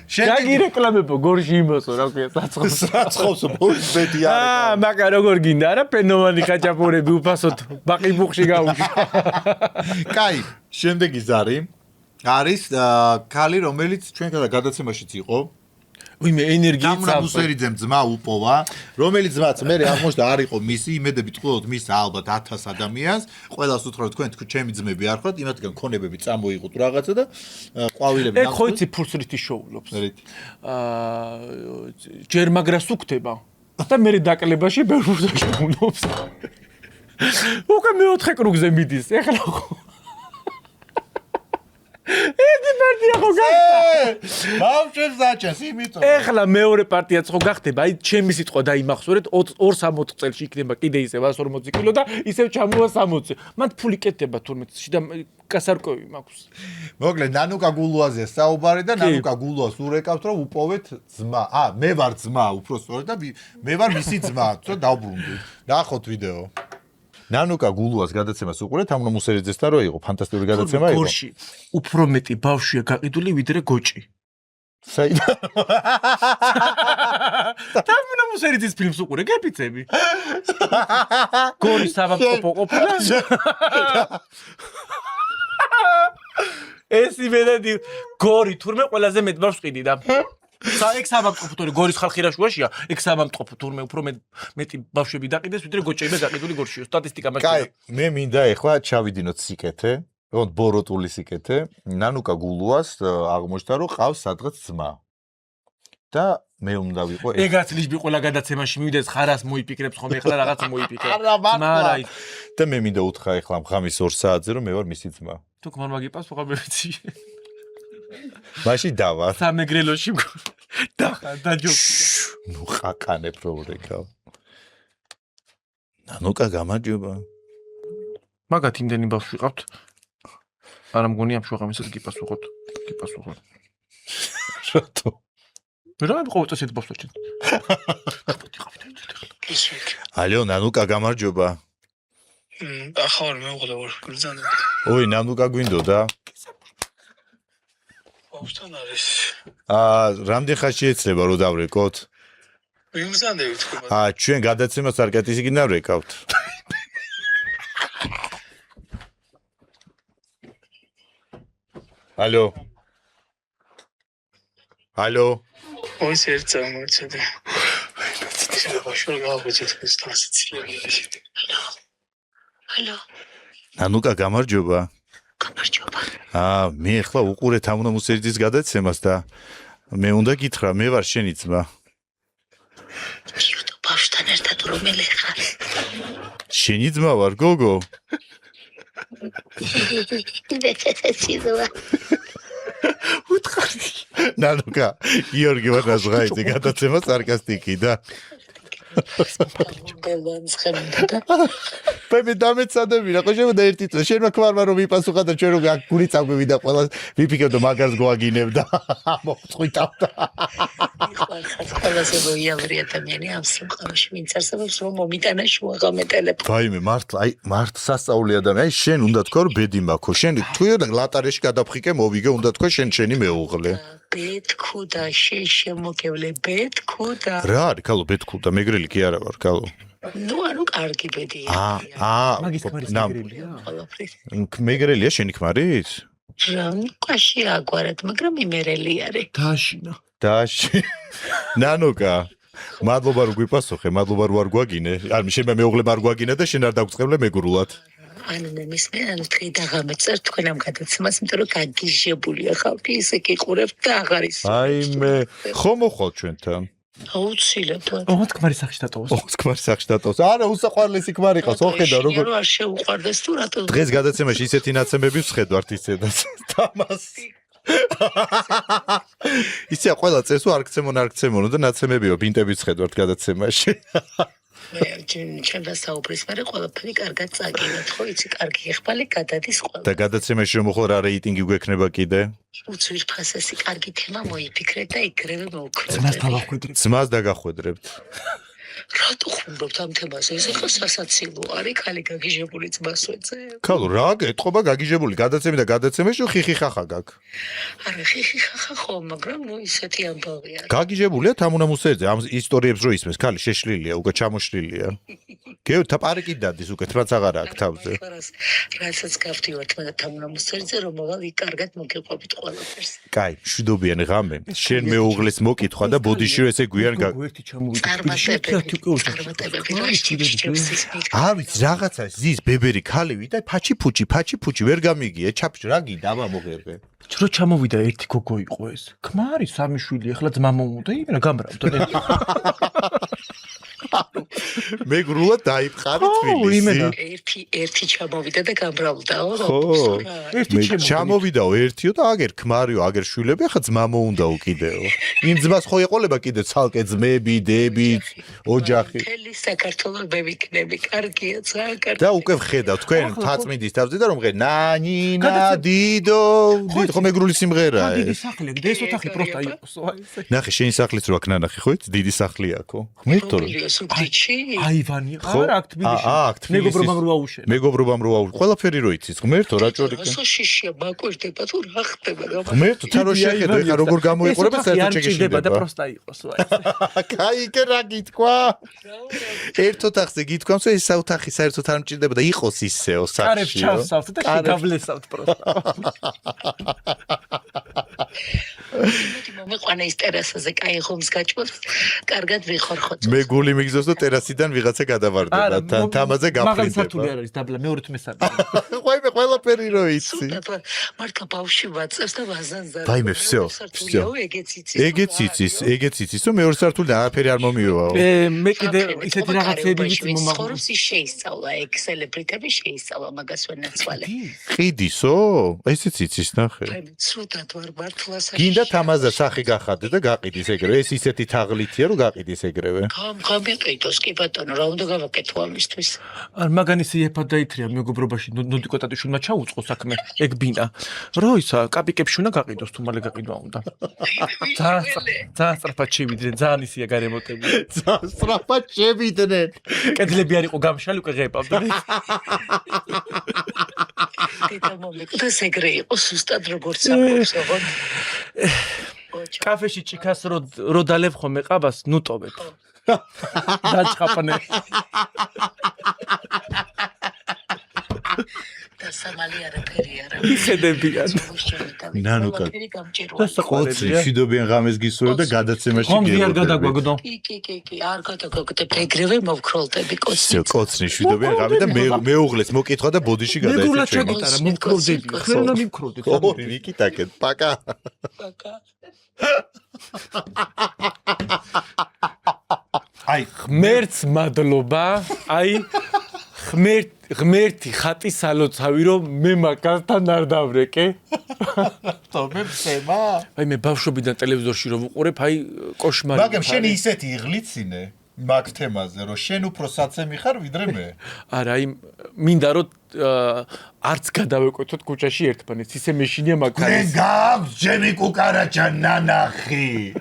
გაგირეკламებო გორში იმასო რა ქვია საცხობს ბოლის ბედი არა მაკა როგორ გინდა არა ფენომენი ხაჭაპურები უფასოდ ბაყი ბუხში გაუშვი კაი შემდეგი ზარი არის ქალი რომელიც ჩვენ გადაცემაშიც იყო ვიმე ენერგიით გამრამუსერიძემ ძმა უპოვა რომელიც ძმაც მე აღმოჩნდა არ იყო მისი იმედებით ყოლოდ მის ალბათ 1000 ადამიანს ყველას უთხრა თქვენ ჩემი ძმები არ ხართ იმათგან ქონებები წამოიღოთ რაღაცა და ყვავილები ნახოთ ხო იცი ფურცრითი შოულობს ჯერ მაგრას უქთება და მე დაკლებაში ბევრს შოულობს უკვე მეოთხე კრუგზე მიდის ეხლა ხო ერთი პარტია ხო გახდა? ბავშვებს დაჭას, იმიტომ. ეხლა მეორე პარტიაც ხო გახდება, აი ჩემი სიტყვა დაიმახსოვრეთ 260 წელს იქნება კიდე ისევ 140 კილო და ისევ ჩამოვა 60. მან ფული კეთდება თურმე შიდა გასარკვევი მაქვს. მოკლედ ნანუკა გულუაზეა საუბარი და ნანუკა გულუას ურეკავთ რომ უპოვეთ ძმა. მე ვარ ძმა, უფრო სწორედ და მე ვარ მისი ძმა, თო დავბრუნდით. ნახოთ ვიდეო. ნანუკა გულუას გადაცემას უყურეთ, ამ მუსერიძესთან რო იყო, ფანტასტიკური გადაცემა იყო. გორში უფრო მეტი ბავშვია გაყიდული ვიდრე გოჭი. საიდან? თამუნა მუსერიძის ფილმს უყურე, გეფიცები. გორი საბავშვო ყოფილა. ეს იმედადი გორი თურმე ყველაზე მეტ ბავშვს ყიდი და ეგ საბავშვო თორე გორის ხალხი რა შუაშია ეგ საბავშვო თურმე უფრო მეტი ბავშვები დაყიდეს ვიდრე გოჭეები გაყიდული გორშიო სტატისტიკა მას კაი მე მინდა ეხლა ჩავიდინოთ სიკეთე რომ ბოროტული სიკეთე ნანუკა გულუას აღმოჩნდა რომ ყავს სადღაც ძმა და მე უნდა ვიყო ეგაც ლიჟბი ყველა გადაცემაში მივიდეს ხარას მოიფიქრებს ხომ ეხლა რაღაც მოიფიქრებს მაგრამ და მე მინდა უთხრა ეხლა ღამის 2 საათზე რომ მე ვარ მისი ძმა თუ გმარ მაგიპას ხო ვიცი მაშინ დავარ სამეგრელოში დაჯობ ნუ ხაკანებ რო რეკავ ნანუკა გამარჯობა მაგათ იმდენი ბავშვი ყავთ არა მგონი ამ შუაღამისად გიპასუხოთ რატო რა მიყავთ ასეთ ბავშვებს ალო ნანუკა გამარჯობა ახალ მეუღლე ვარ გრძანდა ოი ნანუკა გვინდოდა ბავშვთან არის რამდენ ხანში ეცლება რომ დავრეკოთ ვიმზადებით თქვა ჩვენ გადაცემას არ გატისიგინა რეკავთ ალო ალო ოის ერთსა მოწედე ბავშვი გავუძეთ ეს დასწილებიაში ალო ნანუკა გამარჯობა გამარჯობა მე ახლა უყურეთ ამ მუსერიძის გადაცემას და მე უნდა გითხრა მე ვარ შენი ძმა იუტო ბავშვთან ერთად რომელი ხარ შენი ძმა ვარ გოგო უთხარი ნანუკა გიორგი ვარნაზღაიძე გადაცემა სარკასტიკი და მე დამეცადები რა ხო შემოდა ერთი წუთი შენმა კვარმა რომ ვიპასუხა და ჩვენ რომ გული წაგვივიდა ყველა ვიფიქრებ და მაგარს გვაგინებ და მოწყვიტავდა ყველაზე როიალური ადამიანი ამ სიმყაროში ვინც არსებობს რომ მომიტანა შუაღამე ტელეფონი ვაიმე მართ სასწაული ადამიანი შენ უნდა თქვა რომ ბედი მაქვს შენ თუ ლატარეში გადაფხიკე მოვიგე უნდა თქვა შენი მეუღლე ბეთქუდა შემოგევლე ბეთქუდა რა არის კალო ბეთქუდა მეგრელი კი არა ვარ კალო ნუ ანუ კარგი ბედია მაგის ქმარის მეგრელია მეგრელია შენი ქმარის რა ყაში აგვარად მაგრამ იმერელი არის დაში ნანუკა მადლობა რომ გვიპასუხე მადლობა რომ არ გვაგინე არ შენ მეუღლე არ გვაგინე და შენ არ დაგწყევლე მეგრულად ანუ მისმე ანუ თქვი და გამეწერ თქვენ ამ გადაცემას იმიტომ რომ გაგიჟებულია ხალხი ისე გიყურებთ და აღარ ის აიმე ხომ მოხვალ ჩვენთან აუცილებლად ოღონდ ქმარის სახში დატოვოს არა უსაყვარლესი ქმარი ყავს ოხედა როგორ არ შეუყვარდეს თუ რატო დღეს გადაცემაში ისეთი ნაცემები ვსხედვართ ისედაც თამას ისე ყველა წესო არ გცემონო და ნაცემებიო ბინტები ვსხედვართ გადაცემაში მე ჩვენ დასაუბრის მერე ყველაფერი კარგად წაგინოთ ხო იცი კარგი ეხბალი გადადის ყველა და გადაცემაში რომ ხო რა რეიტინგი გვექნება კიდე უცვირფასესი კარგი თემა მოიფიქრეთ და იგრევე მოვქროთ ძმას დაგახვედრებთ რატო ხუმრობთ ამ თემაზე ეს ხო სასაცილო არის ხალი გაგიჟებული ძმას ვეძებ ქალო რა ეთყობა გაგიჟებული გადაცემი და გადაცემაში ხიხი ხახა გაქვს არა ხიხი ხახა ხო მაგრამ ნუ ისეთი ამბავია გაგიჟებულია თამუნა მუსერიძე ამ ისტორიებს რო ისმის ქალი შეშლილია უკვე ჩამოშლილია გეოთა პარკი დადის უკვე თმაც აღარ აქვს თავზე რასაც გავდივართ მაგრამ თამუნა მუსერიძე რომ მოვალ იქ კარგად მოგიყვებით ყველაფერს კაი მშვიდობიანი ღამე შენ მეუღლეს მოკითხვა და ბოდიში ესე გვიან ერთი ჩამოვიდა არ ვიცი რაღაცა ზის ბებერი ქალივი და ფაჩი ფუჩი ვერ გამიგია ჩაფში რა გიდა მომღერბე რო ჩამოვიდა ერთი გოგო იყო ეს ქმარი სამი შვილი ახლა ძმა მომუდა იმენა გამრავდა მეგრულად დაიფყარი თბილისი. ერთი ჩამოვიდა და გამრავლდაო. ჩამოვიდაო ერთიო და აგერ ქმარიო, აგერ შვილები, ახლა ძმა მოუნდაო კიდეო. იმ ძმას ხო ეყოლება კიდე ცალკე ძმები, დები, ოჯახი. მთელი საქართველოს მე ვიქნები, კარგია, ძალიან კარგი. და უკვე ვხედავ თქვენ თაწმინდის თავზე და რომ ნანინა დიდო, ხო მეგრული სიმღერაა დიდი ეს. სახლი, ეს ოთახი პროსტა იყოს. ნახე, შენი სახლიც რო აქ ნანახი, ხო? დიდი სახლია ხო? ღმერთო. აივანი ხარ აქ თბილისში. მეგობრობამ რო აუშენე. მეგობრობამ რო აუშენე. ყველაფერი რო იცის, ღმერთო, რა ჭორიკა. ასო შიშია მაკვირდება თუ რა ხდება რა. ღმერთო, თან რო შეხედო, ეხა როგორ გამოიყურება საერთოდ შეგეშინდება და პროსტა იყოს. კაი, კი რა გითქვა? ერთ ოთახზე გითქვამს, ეს საოთახი საერთოდ არ მჭირდება და იყოს ისეო სახში. კარებს ჩავსავთ და შეგავლესავთ პროსტა. მომეყვანა ის ტერასაზე, კაი ხომს გაჭმოს, კარგად ვიხორხოთ. მე გული მიგზავს და ტერასიდან ვიღაცა გადავარდება, თამაზე გაფრინდება. მაგალითად სართული არ არის, დაბლა მეორე მესამე. ვაიმე, ყველაფერი რო იცი. მარტო ბავშვი ვაწევს და ვაზანზარ. ვაიმე, всё. ეგეც იცის, რომ მეორე სართულიდან არაფერი არ მომიოაო. მე კიდე ისეთი რაღაცები ვიცი მომავალ. ხორს ის შეისწავლა, ექსელებრიტები შეისწავლა მაგას ვენაცვალე. ყიდისო? ესეც იცის ნახე. ცუდად ვარ მართლაც. გინდა თამაზე სახი გახადე და გაყიდის ეგრევე. ეს ისეთი თაღლითია, რომ გაყიდის ეგრევე. გამიყიდოს კი ბატონო, რა უნდა გავაკეთო ამისთვის? არ მაგანისი ეფად დაითრია მეგობრობაში ნოდიკო ტატიშვილმა ჩაუწყო საქმე ეგ ბინა. რო ისა კაპიკებში უნდა გაყიდოს თუ მალე გაყიდვა უნდა. ძალიან სწრაფად შევიდნენ, ძალიან ისია გარემოტები. ძალიან სწრაფად შევიდნენ. კედლები არ იყო გამშალი, უკვე ღებავდა. დედა მომეკვდეს ეგრე იყო სუსტად როგორც საქმეებს ოღონდ. კაფეში ჭიქას რო დალევ ხომ ეყაბას, ნუ ტოვებ. დაჭყაპნე. და სამალი არაფერი არა. იხედებიან. ნანუკა. ყოცი შვიდობიან ღამეს გისურვებ და გადაცემაში გელოდები. ხომ არ გადაგვაგდო? კი, არ გადაგაგდებ. ეგრევე მოვქროლდები კოცი. კოცნი შვიდობიან ღამე და მეუღლეს მოკითხა და ბოდიში გადაეცა. მეგრულად ჩაგიტარა, მოვქროლდები. ხელ უნდა მივქროლდეთ. ორი ვიკიტაკეთ. პაკა. აი, ღმერთს მადლობა. აი, ღმერთი ხატი სალოცავი რომ მე მაგასთან არ დავრეკე. თომე ფსემა. აი მე ბავშვობიდან ტელევიზორში რომ ვუყურებ, აი კოშმარი. მაგრამ შენ ისეთი იღლიცინე მაგ თემაზე, რომ შენ უფრო საცემი ხარ ვიდრე მე. არა, აი მინდა რომ არც გადავეკვეთოთ ქუჩაში ერთმანეთს. ისე მეშინია მაგას. მე გაქვს ჯემი კუკარაჩა ნანახი.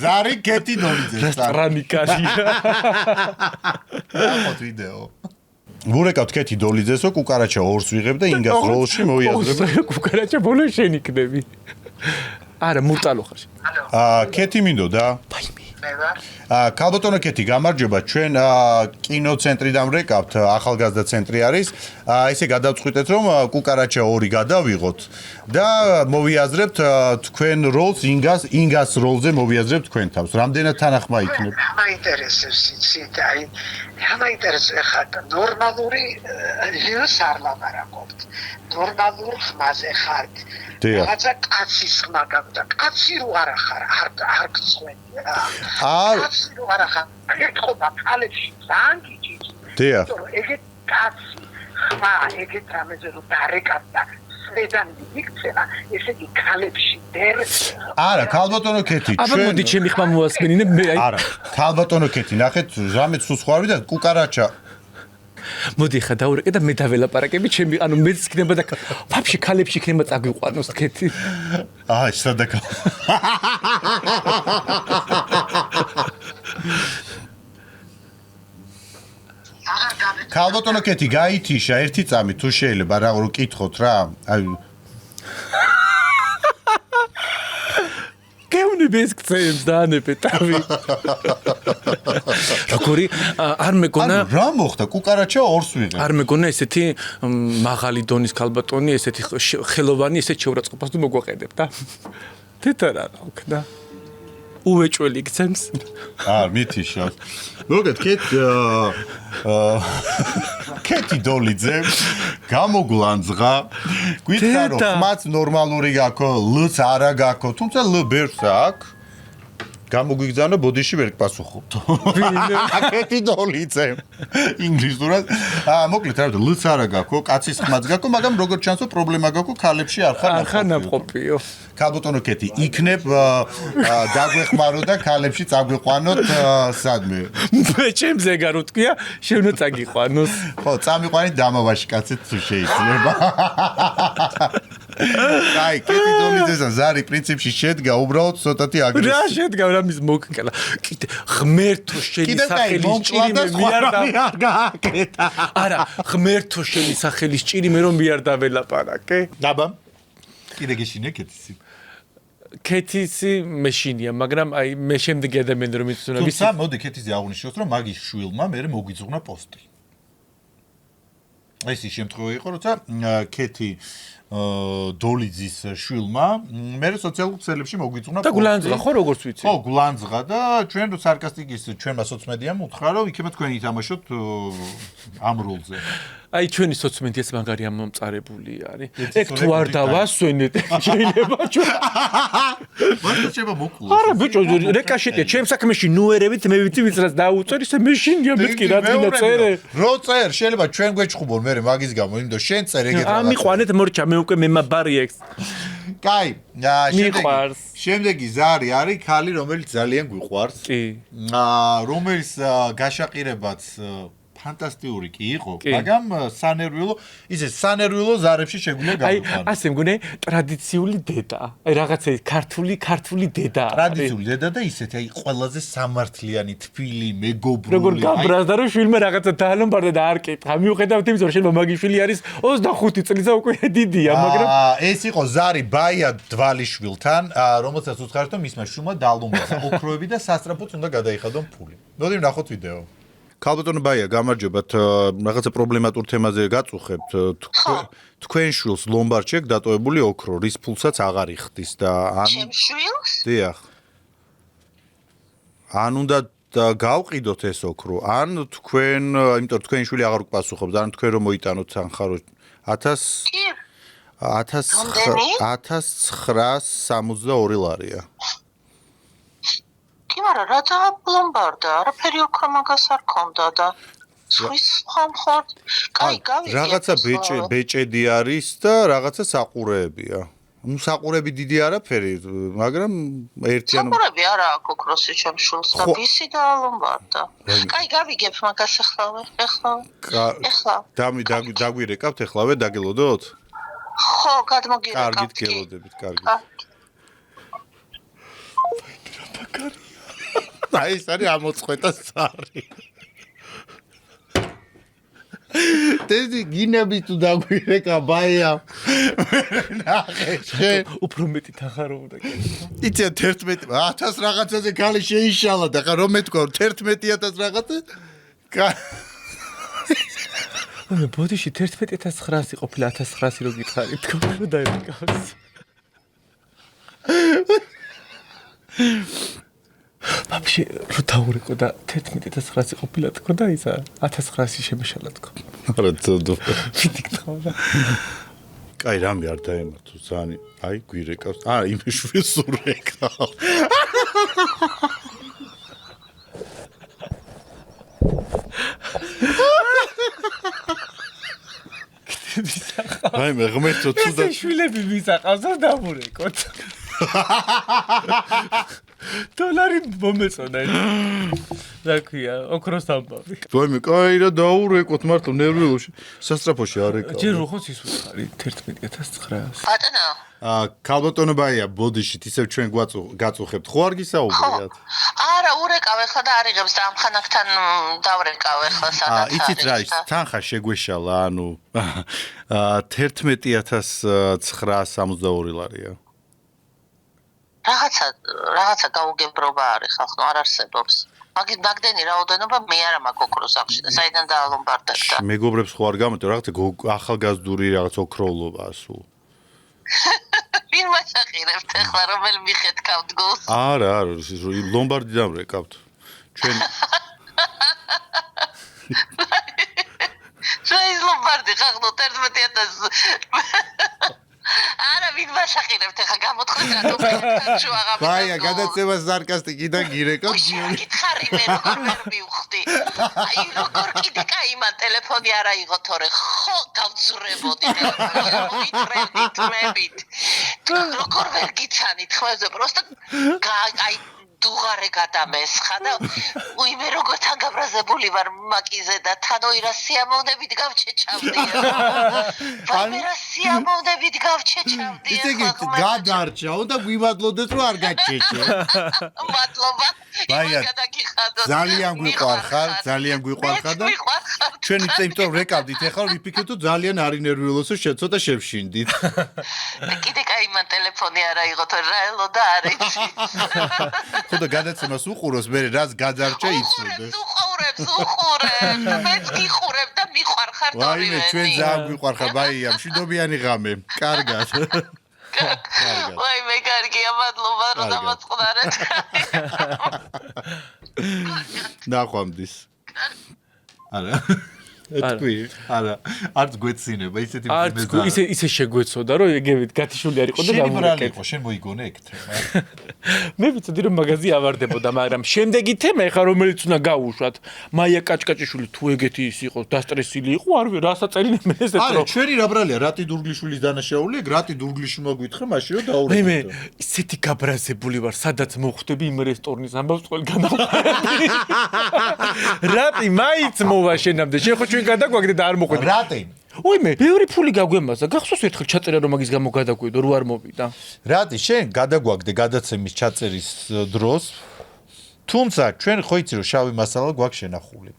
ზარი კეთი დოლიძე. რესტორანი კარია. ახოთ ვიდეო. გურეკავთ კეთი დოლიძესო კუკარაჩა ორს ვიღებ და ინგას როლში მოიაზრებ. კუკარაჩა ბოლოს შენ იქნები. არა, მურტალო ხარ. კეთი მინდოდა? ბაიმე. ქალბატონო კეთი, გამარჯობა. ჩვენ კინოცენტრიდან ვრეკავთ, ახალგაზრდა ცენტრი არის. ესე გადავწყვიტეთ, რომ კუკარაჩა 2 გადავიღოთ და მოვიაზრებთ თქვენ როლს, ინგას როლზე მოვიაზრებთ თქვენ თავს. რამდენად თანახმა იქნება? მაინტერესებს იცით, აი, მაინტერესებს ხარ ნორმალური ჟიოს არ ლაპარაკობთ. ნორმალურ ხმაზე ხართ. რაღაცა კაცის ხმა გაქვს და კაცი რო არა ხარ, არ გწყვეტია. კაცი რო არა ხარ, ეთქობა ქალებში ძალიან გიჭირს. დიახ. ეგეთ კაცი ხმა, ეგეთ რამეზე რო დარეკავდა სვედან იქცევა, ესე იგი ქალებში დერ. არა, ქალბატონო კეთი, ჩვენ აბა მოდი ჩემი ხმა მოასმენინებ მე აი. არა, ქალბატონო კეთი, ნახეთ, რამე სულ სხვა ვიდა კუკარაჩა. მოდი ხა დაურეკე და მე დაველაპარაკები ჩემი ანუ მეც იქნება და ვაფშე ქალებში იქნება წაგვიყვანოს კეთი. სადაკა. ქალბატონო კეთი, გაითიშა ერთი წამი თუ შეიძლება რა რო კითხოთ რა. აი გეუნიბეს გწევს და ანებე თავი. როგორი არ მეგონა რა მოხდა კუკარაჩა ორს ვიღე. არ მეგონა ესეთი მაღალი დონის ქალბატონი, ესეთი ხელოვანი, ესეთ შეურაცხყოფას თუ მოგვაყედებ და თეთა რა ვქნა. უეჭველი გცემს. მითიშა. მოგეთ კეთი დოლიძე გამოგვანძღა. გვითხა რომ ხმაც ნორმალური გაქო, ლც არა გაქო, თუმცა ლ ბერს აქვს. გამოგვიგზავნა ბოდიში ვერ გპასუხობთ. აკეთი დოლიძე. ინგლისურად. მოკლედ რა ლც არა გაქვო, კაცის ხმაც გაქვო, მაგრამ როგორ ჩანსო პრობლემა გაქვო ქალებში არ ხარ ნაპყოფიო. ქალბატონო კეთი, იქნებ დაგვეხმარო და ქალებში წაგვიყვანოთ სადმე. მე ჩემზე გარუთქია, შევნო წაგიყვანოს. ხო, წამიყვანით დამავაში კაცეთ თუ შეიძლება. აი, კეთი დოლიძესა ზარი პრინციპში შედგა უბრალოდ ცოტათი აგრესია. რა შედგა რამის მოგკლა. კიდე ღმერთო შენი სახელის ჭირიმე მიარ გააკეთა. არა, ღმერთო შენი სახელის ჭირიმე რომ მიარ დაველაპარაკე. დაბა. კიდე გეშინე კეთისი. კეთისი მეშინია, მაგრამ აი მე შემდეგი ადამიანი რომ იცონა ვიცი. თუმცა მოდი კეთისი აღნიშნოს რომ მაგის შვილმა მე მოგვიძღვნა პოსტი. ეს ის შემთხვევა იყო, როცა კეთი დოლიძის შვილმა მე სოციალურ ქსელებში მოგვიძღვნა და გულანძღა ხო როგორც ვიცი. ხო, გულანძღა და ჩვენ სარკასტიკის ჩვენმა სოცმედიამ უთხრა რომ იქება თქვენი ითამაშოთ ამ როლზე. აი ჩვენი სოცმედიაც მაგარი ამომწარებული არის. ეგ თუ არ დავასვენეთ, შეიძლება ჩვენ. მართლა შეიძლება მოკლოს. არა, ბიჭო, რეკაშეტია, ჩემ საქმეში ნუერებით მე ვიცი ვინც რაც დაუწერ, ისე მე შინია მეთქი რა დინა წერე. რო წერ, შეიძლება ჩვენ გვეჭხუბონ მე მაგის გამო, იმიტომ შენ წერ ეგეთ რაღაცა. ამიყვანეთ მორჩა, მე უკვე მემაბარი ეგს. კაი, შემდეგი ზარი არის ქალი, რომელიც ძალიან გვიყვარს. კი. რომელიც გაშაყირებაც ფანტასტიკური კი იყო, მაგრამ სანერვიულო, ისე სანერვიულო ზარებში შეგვიძლია გავიყვანო. აი, ასე მგონი ტრადიციული დედა. აი, რაღაცა ქართული დედა. ტრადიციული დედა და ისეთი, აი, ყველაზე სამართლიანი, თბილი, მეგობრული. როგორ გაბრაზდა რომ შვილმა რაღაცა დაალომბარდა და არ კითხა. მიუხედავად იმისა, რომ შეიძლება მაგიშვილი არის 25 წლის და უკვე დიდია, მაგრამ ეს იყო ზარი ბაია დვალიშვილთან, რომელსაც უცხარეთ რომ მისმა შვილმა დაალომბარდა ოქროები და სასტრაფოც უნდა გადაიხადონ ფული. მოდი ვნახოთ ვიდეო. ქალბატონო ბაია, გამარჯობათ, რაღაცა პრობლემატურ თემაზე გაწუხებთ. თქვენ შვილს ლომბარდში აქვს დატოვებული ოქრო, რის ფულსაც აღარ იხდის და ან შვილს? დიახ. ან უნდა გავყიდოთ ეს ოქრო, ან თქვენ, იმიტომ რომ თქვენი შვილი აღარ გპასუხობს, ან თქვენ რომ მოიტანოთ სამხარო 1962 ლარია. კი, მაგრამ რათა ლომბარდა, არაფერი ოქრო მაგას არ ქონდა და სხვის ხომ. კაი, გავიგე. რაღაცა ბეჭედი არის და რაღაცა საყურეებია. ნუ საყურები დიდი არაფერი, მაგრამ ერთიანი საყურები არა აქვს ოქროსი ჩემ შულს და ბისი და ლომბარდა. კაი, გავიგებ მაგას ახლავე. ეხლა. დაგვირეკავთ ახლავე, დაგელოდოთ? ხო, გადმოგირეკავთ. კარგით, გელოდებით, კარგით. აი ეს არის ამოწყვეტა ზარი. დედი გინები თუ დაგვირეკა ბაია. ნახე შენ უფრო მეტი თახარობდა კი. იცი 11 1000 რაღაცაზე ქალი შეიშალა და ხა რომ მეთქვა 11000 რაღაცა. მე ბოდიში 11900 ყოფილა 1900 რო გითხარი თქო რომ დაერეკავს. Вообще, რო დაურეკო და 11900 ყოფილა თქო და ისა 1900 შემეშალა თქო. არა ცოდო. ვიტიქთქო და. კაი, რამე არ დაემართო ზანი. აი, გვირეკავს. იმ შვილს ურეკავ. აი, მე ღმერთო თუ და შვილები მისაყავს და დაურეკოთ. დოლარი მომეწონა. რა ქვია, ოქროს ამბავი. ვაიმე, კაი რა დაურეკოთ მართლა ნერვიულში. სასტრაფოში არ ეკავ. ჯერ როგორც ის უცხარი 11900. ბატონო. ქალბატონო ბაია, ბოდიშით ისევ ჩვენ გაწუხებთ. ხო არ გისაუბრეთ? არა, урეკავ ახლა და არიღებს და ამხანაგთან დავრეკავ ახლა სადაც. იცით რა ის თანხა შეგვეშალა, ანუ 11962 ლარია. რაღაცა გაუგებრობა არის ხალხო, არ არსებობს. მაგდენი რაოდენობა მე არა მაქვს ოქროს აღში და საიდან დაალომბარდებდა. მეგობრებს ხო არ გამოტე რაღაცა ახალგაზრდური რაღაც ოქროულობაა სულ. ვინ მასაყირებთ ახლა რომელ მიხეთქავთ გულს? არა, ლომბარდი დამრეკავთ. ჩვენ შეიძლება ლომბარდი ხახნო 11000 არა ვინ მასაყირებთ ახლა გამოთქვით რატომ ჩუ აღარ ბაია გადაცემა სარკასტიკიდან გირეკავ გითხარი მე როგორ ვერ მივხვდი აი როგორ კიდე კაი მან ტელეფონი არა იყო თორე ხო გავძრებოდი ვიტრებით მებით როგორ ვერ გიცანით ხმებზე პროსტა აი დუღარე გადამესხა და უიმე როგორ თან გაბრაზებული ვარ მაკიზე და თანო ირა სიამოვნებით გავჩეჩავდი ვაიმე რა სიამოვნებით გავჩეჩავდი ისე გადარჩა უნდა გვიმადლოდეს რომ არ გაჩეჩე მადლობა ბაია ძალიან გვიყვარხარ და ჩვენ იმიტომ რეკავდით ახლა ვიფიქრეთ რომ ძალიან არინერვიულოსო შეცოტა შევშინდით კიდე კაი მან ტელეფონი არა იყო თორე რა ელოდა არის ხოდა გადაცემას უყუროს მე რაც გადარჩა იცოდე უყურებს მეც გიხურებ და მიყვარხარ თორე ვაიმე ჩვენ ძალიან გვიყვარხარ ბაია მშვიდობიანი ღამე კარგად ვაიმე კარგია მადლობა რომ დამაწყდარეთ ნახვამდის არა ეთქვი არა არც გვეცინება ისეთი ისე შეგვეცოდა რომ ეგევით გათიშული არ იყო და გამურეკეთ შენ მოიგონე ეგ თემა მე ვიცოდი რომ მაგაზი ავარდებოდა მაგრამ შემდეგი თემა ეხა რომელიც უნდა გავუშვათ მაია კაჭკაჭიშვილი თუ ეგეთი ის იყო დასტრესილი იყო არ რასაც წერინე მე ესეც რომ არა ჩვენი რა ბრალია რატი დურგლიშვილის დანაშაული ეგ რატი დურგლიშვილმა გითხრა მაშინ რომ დაურეკეთ მე ისეთი გაბრაზებული ვარ სადაც მოხვდები იმ რესტორნის ამბავს ყველ განაყენები რატი მაიც მოვა შენამდე შენ ხო ჩვენ გადაგვაგდე და არ მოყვედი რატი უიმე ბევრი ფული გაგვემაზა გახსოვს ერთხელ ჩაწერა რომ მაგის გამო გადაგვიდო რო არ მოვიდა რატი შენ გადაგვაგდე გადაცემის ჩაწერის დროს თუმცა ჩვენ ხო იცი რომ შავი მასალა გვაქვს შენახული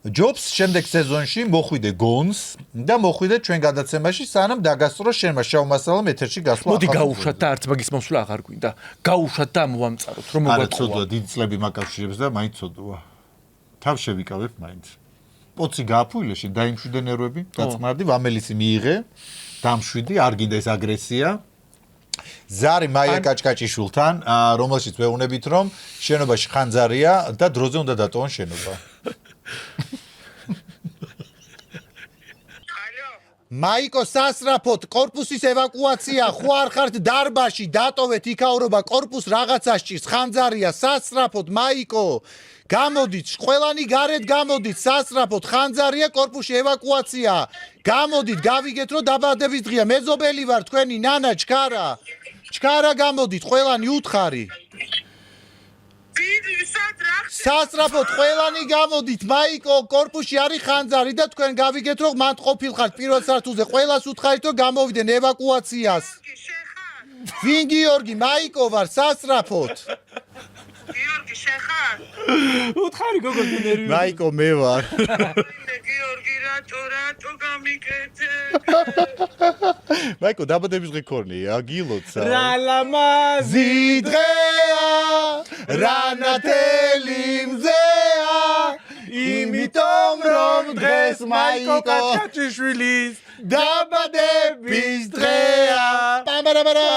ჯობს შემდეგ სეზონში მოხვიდე გონს და მოხვიდე ჩვენ გადაცემაში სანამ დაგასწრო შენმა შავ მასალამ ეთერში გასვლა მოდი გავუშვათ და არც მაგის მოსვლა აღარ გვინდა გავუშვათ და მოვამწაროთ რომ მოგაწყობა არა ცოდვა დიდ წლები მაკავშირებს და მაინც ცოდვა თავ შევიკავებ მაინც პოცი გააფუილეში დაიმშვიდე ნერვები დაწყმარდი ვამელისი მიიღე დამშვიდი არ გინდა ეს აგრესია ზარი მაია კაჭკაჭიშვილთან რომელშიც ვეუბნებით რომ შენობაში ხანძარია და დროზე უნდა დატოვონ შენობა მაიკო სასრაფოთ კორპუსის ევაკუაცია ხო არ ხართ დარბაში დატოვეთ იქაურობა კორპუს რაღაცა სჭირს ხანძარია სასრაფოთ მაიკო გამოდით ყველანი გარეთ გამოდით სასრაფოთ ხანძარია კორპუსში ევაკუაცია გამოდით გავიგეთ რომ დაბადების დღეა მეზობელი ვარ თქვენი ნანა ჩქარა გამოდით ყველანი უთხარი სასრაფოთ ყველანი გამოდით მაიკო კორპუსში არის ხანძარი და თქვენ გავიგეთ რომ მანდ ყოფილხართ პირველ სართულზე ყველას უთხარით რომ გამოვიდნენ ევაკუაციას ვინ გიორგი მაიკო ვარ სასრაფოთ გიორგი შეხარ უთხარი გოგო ნერვი მაიკო მე ვარ გიორგი რატო გამიკეთე მაიკო დაბადების დღე ქორნია გილოცა რა ლამაზი დღეა რანათელი მზეა იმიტომ რომ დღეს მაიკო კაჭკაჭიშვილის დაბადების დღეა პამბარაბარა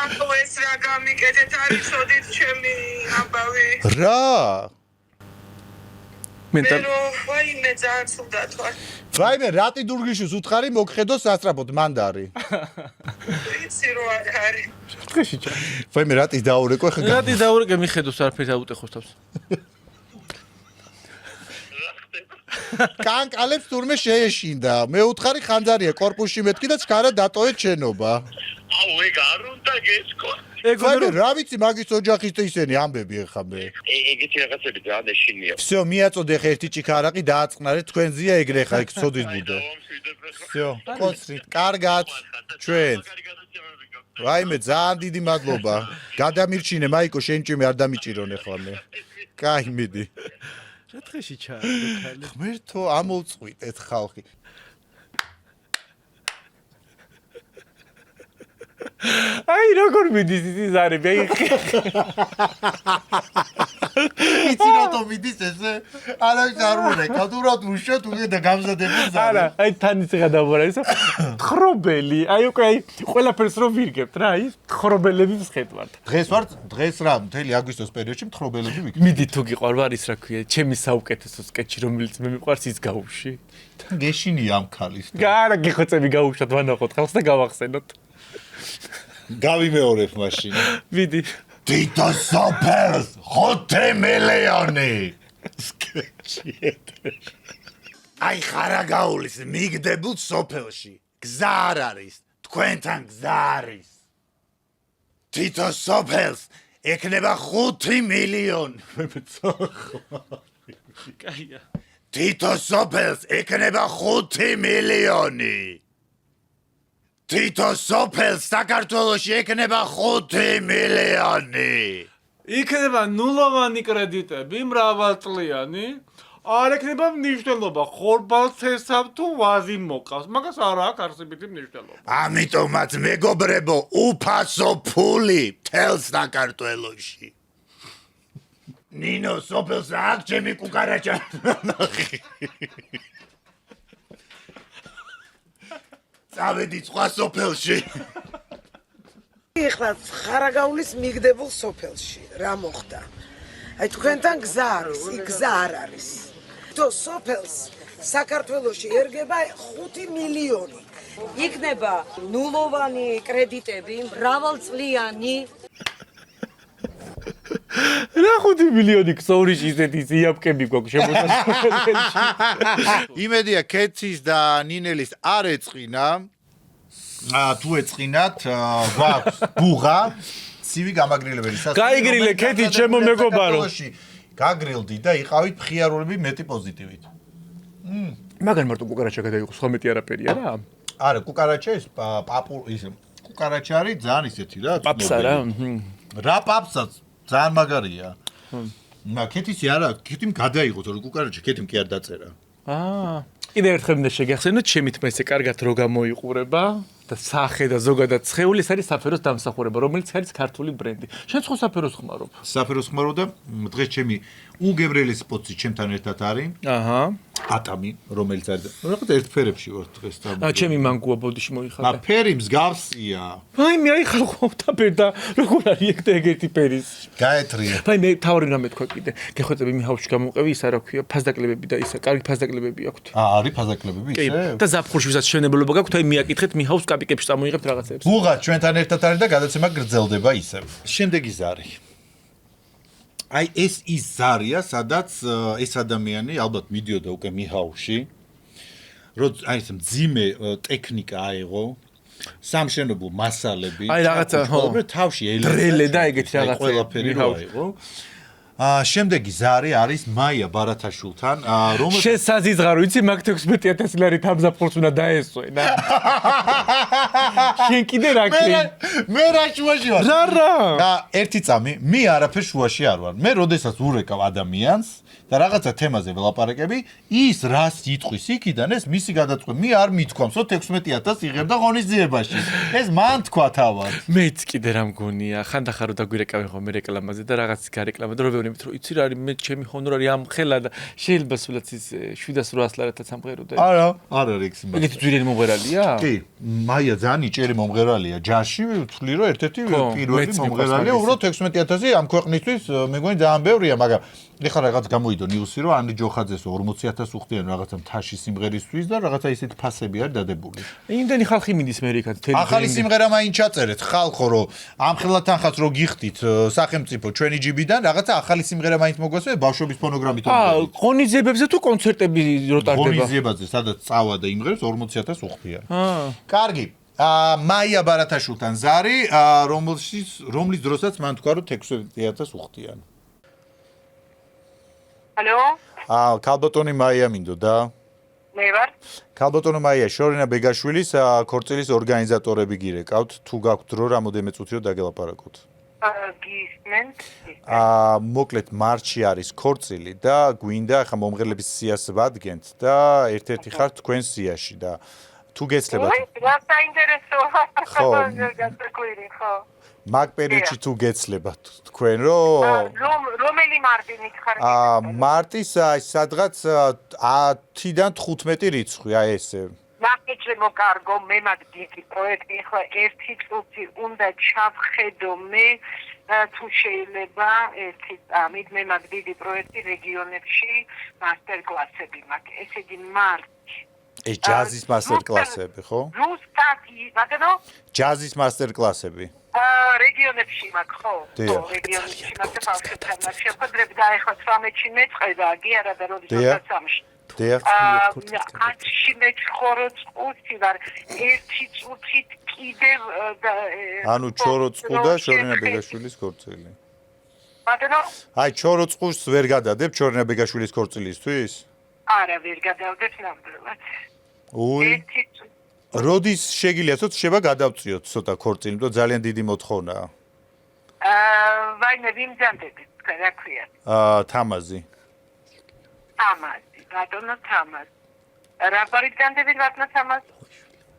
აკო ეს რა გამიკეთეთ არის სოდით ჩემი ამბავი რა ვაიმე ძალიან ცუდად ვარ ვაიმე რატი დურგლიშვილს უთხარი მოგხედო სასწრაფოდ მანდარი ვიცი რომ არის დღეში ჩა ვაიმე რატის დაურეკო ხა რატის დაურეკე მიხედოს არაფერს აუტეხოს თავს კანკალებს თურმე შეეშინდა მე უთხარი ხანძარია კორპუსში მეთქი და ჩქარა დატოვეთ შენობა აუ ეგ არ უნდა გესკო ეგ რა ვიცი მაგის ოჯახის და ისენი ამბები ახლა მე ეგეთი რაღაცები ძალიან ეშინია всё მიაწოდე ხა ერთი ჭიქარაყი დააწყნარეთ თქვენზია ეგრე ხა იქ სოდის ბუდე всё კოცრით კარგად ჩვენ ვაიმე ძალიან დიდი მადლობა გადამირჩინე მაიკო შენ ჭიმე არ დამიჭირონ ახლა მე კაი მიდი რა დღეში ჩაა ღმერთო ამოვწყვიტეთ ხალხი აი როგორ მიდის ის არის მე იცი რატომ მიდის ესე? არავის არ მორეკა, თუ რა უშოთ უდა გამზადებული ზარი. არა, აი თან ისე გადავარა ისო. თხრობელი, აი უკვე აი ყველაფერს რო ვირგებთ რა, ის თხრობელები ვსხედვართ. დღეს რა, მთელი აგვისტოს პერიოდში თხრობელები ვიქნებით. მიდი თუ გიყვარვა არის რა ქვია, ჩემი საუკეთესო სკეჩი რომელიც მე მიყვარს ის გაუში. თან გეშინია ამ ქალის. არა, გიხოცები გაუშვათ ვანახოთ ხალხს და გავახსენოთ. გავიმეორებ მაშინ. მიდი. თითო სოფელს 5 მილიონი. სკეჩი. აი ხარაგაულის მიგდებულ სოფელში გზა არ არის, თქვენთან გზა არის. თითო სოფელს ეკნება 5 მილიონი. კაია. თითო სოფელს ეკნება 5 მილიონი. თითო სოფელს საქართველოში ეკნება 5 მილიონი. იქნება ნულოვანი კრედიტები, მრავალწლიანი. არ ეკნება მნიშვნელობა, ხორბალთესავ თუ ვაზი მოკავს, მაგას არ აქვს არსებითი მნიშვნელობა. ამიტომაც მეგობრებო, უფასო ფული თელს საქართველოში. ნინო სოფელს აქ ჩემი კუკარაჭა. წავედი სხვა სოფელში. ეხლა ხარაგაულის მიგდებულ სოფელში რა მოხდა? აი თქვენთან გზა არის, იქ გზა არ არის. თო სოფელს საქართველოში ერგება 5 მილიონი. იქნება ნულოვანი კრედიტები, მრავალწლიანი. რა 5 მილიონი ქსოვრიში ისეთი ზიაპკები გვაქვს შემოსასწრებელში. იმედია კეცის და ნინელის არ ეწყინა. თუ ეწყინათ, გვაქვს ბუღა, ცივი გამაგრილებელი სასწრაფო. გაიგრილე კეთი ჩემო მეგობარო. გაგრილდი და იყავით მხიარულები მეტი პოზიტივით. მაგან მარტო კუკარაჩა გადაიყო, სხვა მეტი არაფერი არა? არა, კუკარაჩა ის ის კუკარაჩა არის ძალიან ისეთი რა. პაპსა რა. რა პაპსაც ძალიან მაგარია. კეთისი არა, კეთიმ გადაიღოთ, რომ კუკარაჩა კეთიმ კი არ დაწერა. კიდევ ერთხელ მინდა შეგახსენოთ, ჩემი თმა ესე კარგად რო გამოიყურება და სახე და ზოგადად სხეული ეს არის საფეროს დამსახურება, რომელიც არის ქართული ბრენდი. შენ ხო საფეროს ხმარობ? საფეროს ხმარო და დღეს ჩემი უგებრელი სპოტი ჩემთან ერთად არის. აჰა. ატამი, რომელიც არის. რაღაც ერთ ფერებში ვარ დღეს და. ჩემი მანგუა ბოდიში მოიხადა. ფერი მსგავსია. აი მე აი ხალხო დაბერდა, როგორ არის ეგ და ეგეთი ფერის. გაეთრია. აი მე თავი რამე თქვა კიდე. გეხვეწები მიჰაუში გამოვყევი ის არა ქვია, ფასდაკლებები და ისა, კარგი ფასდაკლებები აქვთ. არის ფასდაკლებები ისე? და ზაფხულში ვისაც შენებელობა გაქვთ, აი მიაკითხეთ მიჰაუს კაპიკებში წამოიღებთ რაღაცებს. ბუღა ჩვენთან ერთად არის და გადაცემა გრძელდება ისევ. შემდეგი ზარი. აი ეს ის ზარია, სადაც ეს ადამიანი ალბათ მიდიოდა უკვე მიჰაუში. აი ეს მძიმე ტექნიკა აიღო. სამშენებლო მასალები. აი რაღაცა ხო. თავში დრელე და ეგეთი რაღაცა. ყველაფერი აიღო. შემდეგი ზარი არის მაია ბარათაშვილთან, რომელიც შენ საზიზღარო, იცი მაგ 16000 ლარი თამზაფხულს უნდა დაესწვენა. შენ კიდე რა კი? მე რა შუაში ვარ? რა? ერთი წამი, მე არაფერ შუაში არ ვარ. მე როდესაც ურეკავ ადამიანს და რაღაცა თემაზე ველაპარაკები, ის რას იტყვის იქიდან ეს მისი გადაწყვეტა. მე არ მithქვამსო 16000 იღებ და ღონისძიებაში. ეს მან თქვა თავად. მეც კიდე რა მგონია, ხანდახარ რო დაგვირეკავენ ხოლმე რეკლამაზე და რაღაც გარეკლამა და რო ვეუბნებით რომ იცი რა არის მე ჩემი ჰონორარი ამხელა და შეიძლება სულაც ის 700-800 ლარათაც ამღეროდა. არა, არ არის ის. ეგეთი ძვირიანი მომღერალია? კი, მაია ძალიან იჭერი მომღერალია. ჯარში ვთვლი რომ ერთ-ერთი პირველი მომღერალია, უბრალოდ 16000 ამ ქვეყნისთვის მე მგონი ძალიან ბევრია, მაგრამ ეხლა რაღაც გამოიდო ნიუსი რომ ანი ჯოხაძეს 40000 უხდიან რაღაცა მთაში სიმღერისთვის და რაღაცა ისეთი ფასები არის დადებული. იმდენი ხალხი მიდის მე რიქად თელი. ახალი სიმღერა მაინც ჩაწერეთ ხალხო რომ ამხელა თანხაც რო გიხდით სახელმწიფო ჩვენი ჯიბიდან რაღაცა ახალი სიმღერა მაინც მოგვასწრებს ბავშვების ფონოგრამით. ღონისძიებებზე თუ კონცერტები რო ტარდება? ღონისძიებაზე სადაც წავა და იმღერებს 40000 უხდიან. კარგი. მაია ბარათაშვილთან ზარი, რომლის დროსაც მან თქვა რომ 16000 უხდიან. ალო? ქალბატონი მაია მინდოდა? მე ვარ. ქალბატონო მაია, შორინა ბეგაშვილის ქორწილის ორგანიზატორები გირეკავთ, თუ გაქვთ დრო რამოდენიმე წუთი რომ დაგელაპარაკოთ. გისმენთ? მოკლედ მარტში არის ქორწილი და გვინდა ახლა მომღერლების სიას ვადგენთ და ერთ-ერთი ხარ თქვენ სიაში და თუ გეცლებათ. რა საინტერესოა? ხო. გასაკვირი, ხო. მაგ პერიოდში თუ გეცლება თქვენ რომ რომელი მარტინით ხარ? მარტის აი სადღაც 10-დან 15 რიცხვი აი ესე. ნახეჩემო კარგო მე მაგ დიდი პროექტი ახლა ერთი წუთი უნდა ჩავხედო მე თუ შეიძლება ერთი წამით მე მაგ დიდი პროექტი რეგიონებში მასტერ კლასები მაქვს. ესე იგი მარტი ეს ჯაზის მასტერ კლასები, ხო? ზუსტად, ბატონო? ჯაზის მასტერ კლასები. რეგიონებში მაქვს, ხო? რეგიონებში მაქვს ხალხთან შეხვედრები და ახლა 13-ში მეწყება, კი არა და როდესაც 13-ში. ათში მეცხოვროწყუცი ვარ, ერთი წუთით კიდევ ანუ ჩოროწყუ და შორენა ბეგაშვილის ქორწილი. ბატონო? აი ჩოროწყუს ვერ გადადებ შორენა ბეგაშვილის ქორწილისთვის? არა, ვერ გადავდებ ნამდვილად. უი. როდის შეგიძლიათ შეიძლება გადავწიოთ ცოტა ქორწილი, იმიტომ ძალიან დიდი მოთხოვნაა. ვაიმე ვიმძამდებით, რა ქვია? თამაზი. თამაზი, ბატონო თამაზი. რა გვარი გამდებით ბატონო თამაზი?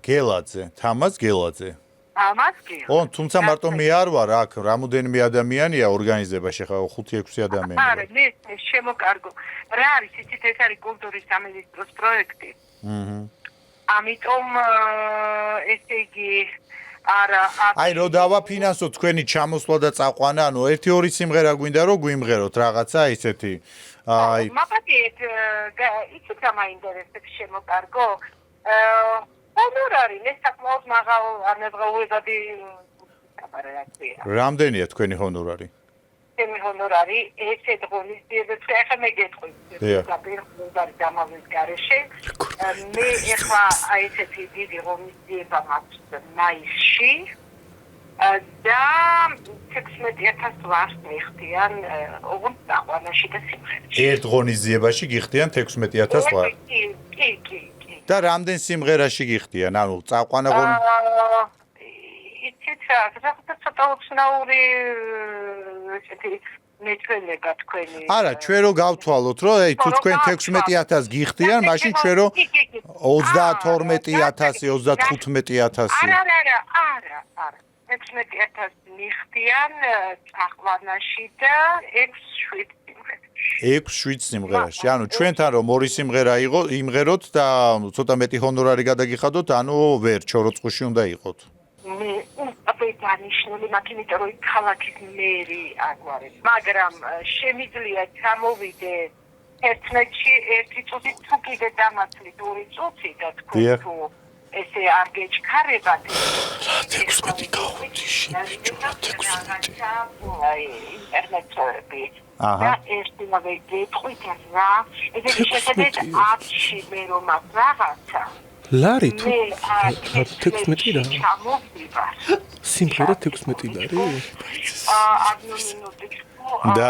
გელაძე, თამაზ გელაძე. თამაზ გელაძე. ო, თუმცა მარტო მე არ ვარ აქ, რამოდენიმე ადამიანია ორგანიზებაში, ხა 5-6 ადამიანი. არა, მე შემოკარგო. რა არის იცით ეს არის კულტურის სამინისტროს პროექტი. ამიტომ ესე იგი არა აი რო დავაფინანსოთ თქვენი ჩამოსვლა და წაყვანა, ანუ 1-2 სიმღერა გვინდა რომ გვიმღეროთ რაღაცა ისეთი. აი მაგათ იცით რა მაინტერესებს შემოკარგო? ჰონორარი, მე საკმაოდ მაღალ ანებღაურებადი რამდენია თქვენი ჰონორარი? ჩემი ჰონორარი ესე ღონისძიებებს ახლა მე გეტყვი. და დამავლის გარეშე. მე ახლა აი ესეთი დიდი ღონისძიება მაქვს მაისში. და 16000 ლარს მიხდიან ოღონდ დაყვანაში და სიმღერაში. ერთ ღონისძიებაში გიხდიან 16000 ლარი. კი. და რამდენ სიმღერაში გიხდიან? ანუ წაყვანა იცით რა, ცოტა უცნაური ესეთი მეცველება თქვენი. არა, ჩვენ რო გავთვალოთ, რომ აი თუ თქვენ 16000 გიხდიან, მაშინ ჩვენ რო 32000, 35000. არა. 16000 მიხდიან წაყვანაში და 6-7 სიმღერაში. 6-7 სიმღერაში. ანუ ჩვენთან რომ ორი სიმღერა იმღეროთ და ცოტა მეტი ჰონორარი გადაგიხადოთ, ანუ ვერ ჩოროწყუში უნდა იყოთ. მე აპეტანიშნული მაკინიტო რო ქალაქის მერი აგვარი. მაგრამ შემიძლია ჩამოვიდე 11-ში 1 წუთი თუ კიდე დამაცლი 2 წუთი და თქვენ თუ ესე არ გეჩქარებათ. ტექსტი გაუჩი. ინტერნეტები. და ერთი მოგეკითხით რა. ესე შეხედეთ 10-ში მე რომ აქვს რაღაცა. ლარი თუ 16 რა. ჩამოვიდა. სიმღერა 16 ლარი?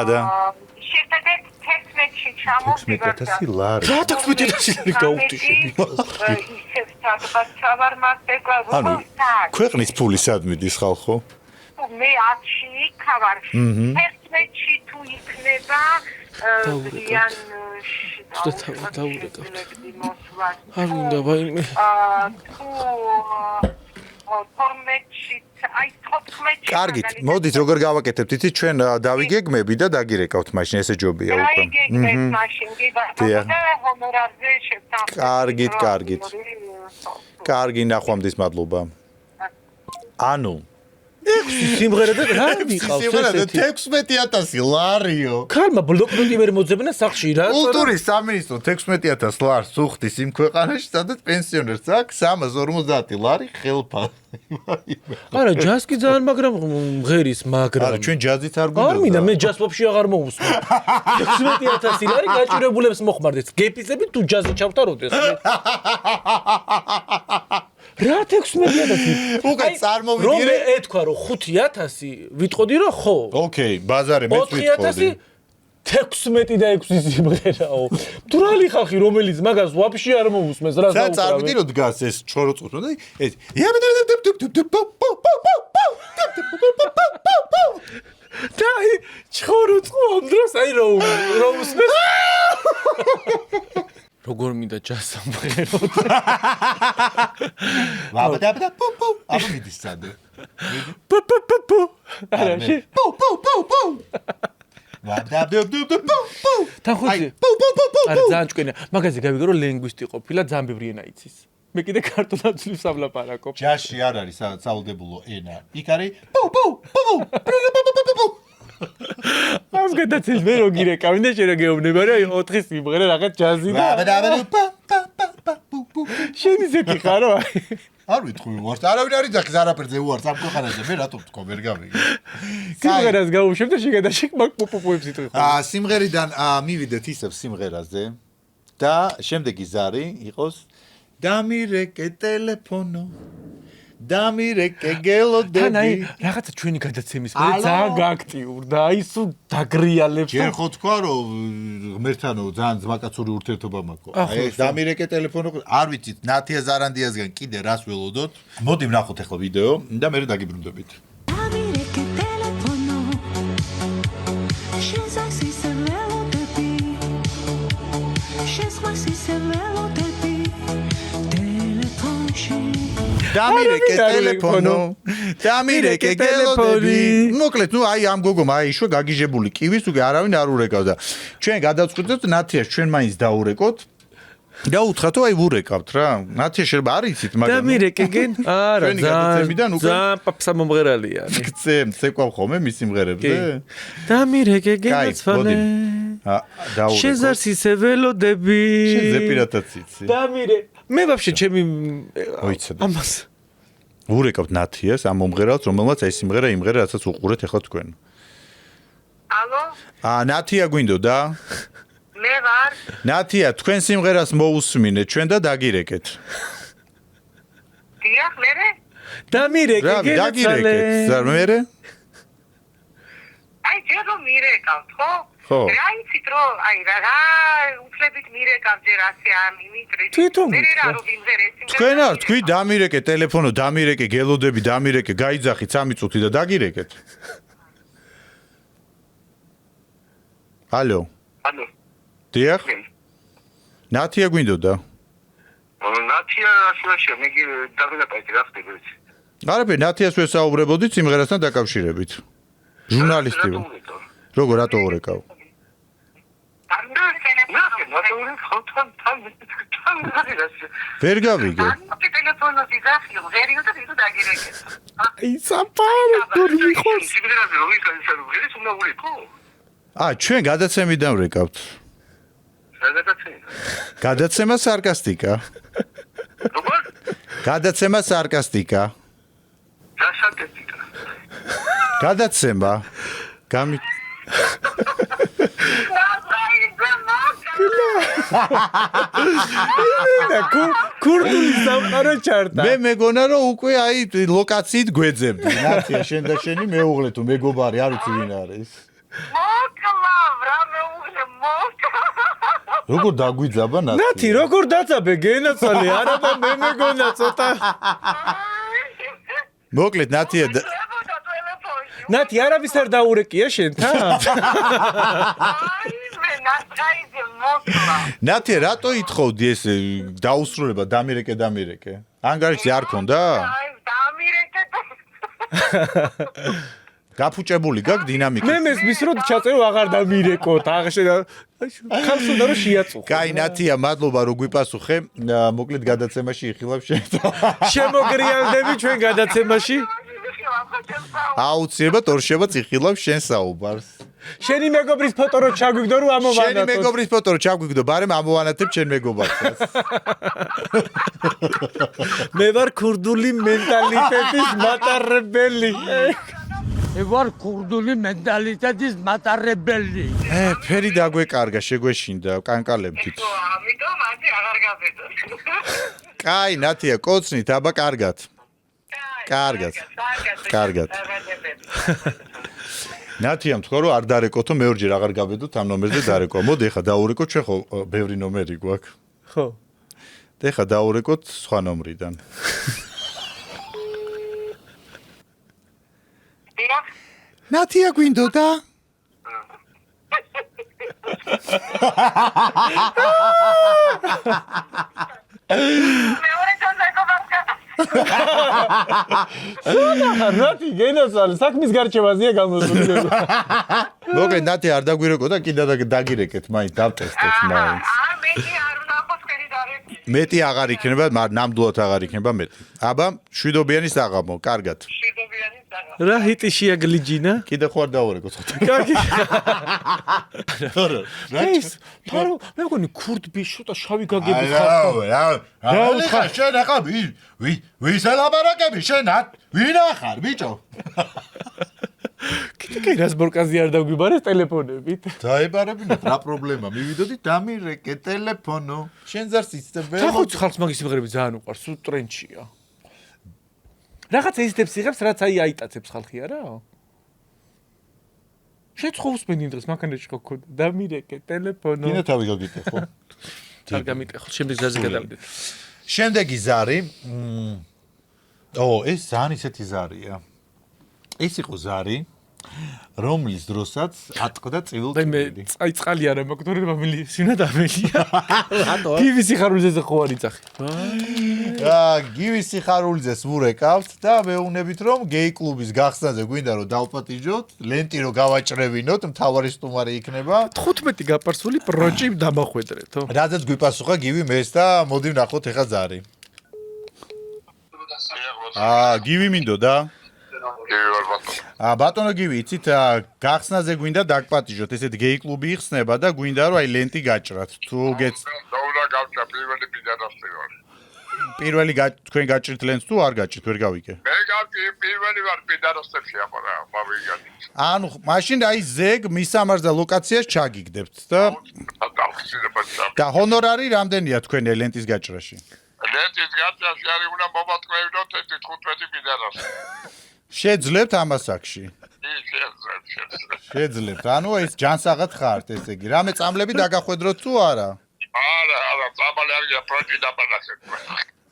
და. შეხედეთ 11-ში ჩამოვიდა. 16000 ლარი. რა 16000 ლარი გაუტიშები? ისევ სადღაც ჩავარ მასტეკლას. ანუ ქვეყნის ფული სად მიდის ხალხო? მე 10-ში იქავარ. 11-ში თუ იქნება ძალიან დაურეკავთ. არ უნდა ვაიმე. კარგით, მოდით როგორ გავაკეთებთ? იცით ჩვენ დავიგეგმები და დაგირეკავთ მაშინ ესე ჯობია უკვე. დაიგეგმეთ მაშინ კი და ჰონორარზე შევთანხმდით. კარგით. კარგი ნახვამდის მადლობა. ანუ 6 სიმღერა და რა ვიყავს ესეთი? 16000 ლარიო. ქალმა ბლოკნოტი ვერ მოძებნა სახში რა. კულტურის სამინისტრო 16000 ლარს უხდის იმ ქვეყანაში, სადაც პენსიონერს აქვს 350 ლარი ხელფა. არა, ჯაზი ძალიან მაგრამ მღერის, მაგრამ არა, ჩვენ ჯაზით არ გვინდა. არ მინდა, მე ჯაზ ვაფშე აღარ მოусმენ. 16000 ლარი გაჭირებულებს მოხმარდეთ. გეპიზები თუ ჯაზი ჩავტაროდეს. რა 16000? უკეთ წარმოვიდი რომ მე ეთქვა რომ 5000 ვიტყოდი რა ხო? ოკეი, ბაზარი მეც ვიტყოდი. 16 და 6 სიმღერაო. თურალი ხალხი რომელიც მაგას ვაფშე არ მოусმენს რა და წარმოვიდი რომ დგას ეს ჩოროწყურო და ეს და ჩოროწყუ ამ დროს აი რომ უსმენს როგორ მინდა ჯაზს ამღეროთ. აბა პუ აბა მიდის სადე. პუ პუ პუ პუ. არაში. პუ პუ პუ პუ. თან ხუთი. პუ პუ პუ პუ. არა ძალიან ჭკვიანია. მაგაზე გავიგე რომ ლინგვისტი ყოფილა ძალიან ბევრი ენა იცის. მე კიდე ქართულად ძლივს ავლაპარაკობ. ჯაში არ არის საუდებულო ენა. იქ არის პუ პუ პუ პუ. ამ გადაცილ მე რო გირეკავი და შენ რო გეუბნება რა 4 სიმღერა რაღაც ჯაზი და შენ ისეთი ხარო არ ვიტყვი ვარ არავინ არ იძახის არაფერზე უარს ამ ქვეყანაზე მე რატომ თქო ვერ გავიგე სიმღერას გავუშვებ და შეგადაშიქ მაგ პუპუპუებს იტყვი სიმღერიდან მივიდეთ ისევ სიმღერაზე და შემდეგი ზარი იყოს დამირეკე ტელეფონო დამირეკე გელოდები თან აი რაღაცა ჩვენი გადაცემის მე ძალიან გააქტიურდა აი სულ დაგრიალებს ჯერ ხო თქვა რომ ღმერთთანო ძალიან ძმაკაცური ურთიერთობა მაქვს აი დამირეკე ტელეფონო არ ვიცით ნათია ზარანდიასგან კიდე რას ველოდოთ მოდი ვნახოთ ახლა ვიდეო და მე დაგიბრუნდებით დამირეკე ტელეფონო შეზასის ველოდები შეზასის ველოდები ტელეფონში დამირეკე ტელეფონო დამირეკე გელოდები მოკლედ ნუ აი ამ გოგომ აიშვა გაგიჟებული კივის უკვე არავინ არ ურეკავდა ჩვენ გადავწყვიტეთ ნათიას ჩვენ მაინც დაურეკოთ და უთხრათ აი ვურეკავთ რა ნათია შეიძლება არ იცით მაგრამ დამირეკე გენ არა ძალიან პაპსამომღერალია გცემ ცეკვავ ხოლმე მის სიმღერებზე დამირეკე გენაცვალე შეზარსის ველოდები შენზე პირადად იცი დამირე მე ვაფშე ჩემი მოიცადე ამას ვურეკავთ ნათიას ამ მომღერალს რომელმაც ეს სიმღერა იმღერა რასაც უყურეთ ახლა თქვენ ალო ნათია გვინდოდა მე ვარ ნათია თქვენ სიმღერას მოусმინეთ ჩვენ და დაგირეკეთ დიახ მერე დამირეკე დაგირეკეთ მერე აი ჯერ რომ მირეკავთ ხო ხო რა იცით რომ აი რა უფლებით მირეკავ ჯერ ასე ამ იმიტრით მე რა რომ იმღერე თქვენ არ თქვი დამირეკე ტელეფონო დამირეკე გელოდები დამირეკე გაიძახით 3 წუთი და დაგირეკეთ ალო ალო დიახ ნათია გვინდოდა ნათია შუაშია მე დაგდაპაიჭი რა ხდება არაფერი ნათიას ვესაუბრებოდით სიმღერასთან დაკავშირებით ჟურნალისტი ვარ როგორ რატო ურეკავ ვერ გავიგე ტელეფონოთი გახიო ღერიო და ვიდო დაგირეკე აი საფარო გორმი ხოს ჩვენ გადაცემიდან ვრეკავთ გადაცემა სარკასტიკა როგორ გადაცემა სარკასტიკა რა სარკასტიკა გადაცემა გამი კურდული სამყარო ჩარტა მე მეგონა რომ უკვე აი ლოკაციით გვეძებდი ნათია შენ და შენი მეუღლე თუ მეგობარი არ ვიცი ვინ არის როგორ დაგვიძაბა ნათი როგორ დაწაბე გენაცვალე არაბა მე მეგონა ცოტა მოკლედ ნათია ნათი არავის არ დაურეკია შენთან ნათია რატო ითხოვდი ეს დაუსრულება დამირეკე ანგარიში არ ქონდა დამირეკე გაფუჭებული გაგ დინამიკა მე მესმის რომ ჩაწერო აღარ დამირეკოთ აღშენა ხალხსა რომ შეაწუხო კაი ნათია მადლობა რომ გვიპასუხე მოკლედ გადაცემაში იხილავ შენ შემოგრიალდები ჩვენ გადაცემაში აუცილებლად ორშაბათს იხილავ შენ საუბარს შენი მეგობრის ფოტო რო ჩაგვიგდო რომ ამოვანათო შენი მეგობრის ფოტო რო ჩაგვიგდო ბარემ ამოვანათებ შენ მეგობარს მე ვარ ქურდული მენტალიტეტის მატარებელი მე ვარ ქურდული მენტალიტეტის მატარებელი ფერი დაგვეკარგა შეგვეშინდა კანკალებდით ამიტომ ასე აღარ გაბედო კაი ნათია კოცნით აბა კარგად ნათიამ თქვა რომ არ დარეკოთო მეორჯერ აღარ გაბედოთ ამ ნომერზე დარეკვა მოდი ეხა დაურეკოთ ჩვენ ხო ბევრი ნომერი გვაქვს ხო და ეხა დაურეკოთ სხვა ნომრიდან ნათია გვინდოდა მეორე თონდაკო ნათი გენაცვალე საქმის გარჩევაზეა გამოსული. მოკლედ ნათი არ დაგვირეკო და კიდე დაგირეკეთ მაინც დავტესტეთ მაინც. მეტი აღარ იქნება, მაგრამ ნამდვილად აღარ იქნება მეტი. აბა, შვიდობიანი საღამო, კარგად. რა ჰიტიშია გლიჯინა? კიდე ხო არ დავორეკო ცოტა. კარგი. ეს ფარო, მე მგონი ქურდ ბიშოტა შავი გაგები ხარ. რა შენ ახლა ვის ელაბარაკები შენ ვინ ახარ ბიჭო? კიდე რას ბორკაზი არ დაგვიბარეს ტელეფონებით. დაებარებინათ რა პრობლემა? მივიდოდით დამირეკე ტელეფონო. შენ ზარს იცდები? ხო ხალხს მაგის სიმღერები ძალიან უყვარს, სულ ტრენჩია. რაღაცა ისდებს იღებს, რაც აი აიტაცებს ხალხი არა? შეცხობს მენი დღეს მანქანაში ხო ქონდა. დამირეკე ტელეფონო. კიდე თავი გაგიტე ხო? არ გამიტეხო, შემდეგ ზაზე გადავიდეთ. შემდეგი ზარი. ეს ძალიან ისეთი ზარია. ეს იყო ზარი, რომლის დროსაც ატყდა წივილ-წილი. აი წყალი არა მაქვს, თორემ მამილი სინად ამელია. რატო? გივის სიხარულიძეზე ხო არ იცახი? გივის სიხარულიძეს ვურეკავთ და მეუბნებით რომ გეი კლუბის გახსნაზე გვინდა რომ დავპატიჟოთ, ლენტი რომ გავაჭრევინოთ, მთავარი სტუმარი იქნება. 15 გაპარსული პროჭი დამახვედრეთო. რადგან გვიპასუხა გივი მეს და მოდი ვნახოთ ეხა ზარი. გივი მინდოდა? ბატონო გივი, იცით, გახსნაზე გვინდა დაგპატიჟოთ, ესეთ გეი კლუბი იხსნება და გვინდა რომ აი ლენტი გაჭრათ. თუ გეც დაუდა გავჭა პირველი პიდარასი ვარ. პირველი თქვენ გაჭრით ლენტს თუ არ გაჭრით, ვერ გავიგე. მე პირველი ვარ პიდარასებში აბარა, მოვიგანი. ანუ მაშინ აი ზეგ მისამარს და ლოკაციას ჩაგიგდებთ და და ჰონორარი რამდენია თქვენ ლენტის გაჭრაში? ლენტის გაჭრაში არის უნდა მომატყევინოთ 15 პიდარასი. შეძლებთ ამას აქში. შეძლებთ. ანუ ეს ჯანსაღად ხართ, ესე იგი. რამე წამლები დაგახვედროთ თუ არა? არა, წამალი არია პროჭი დაბალახეთ.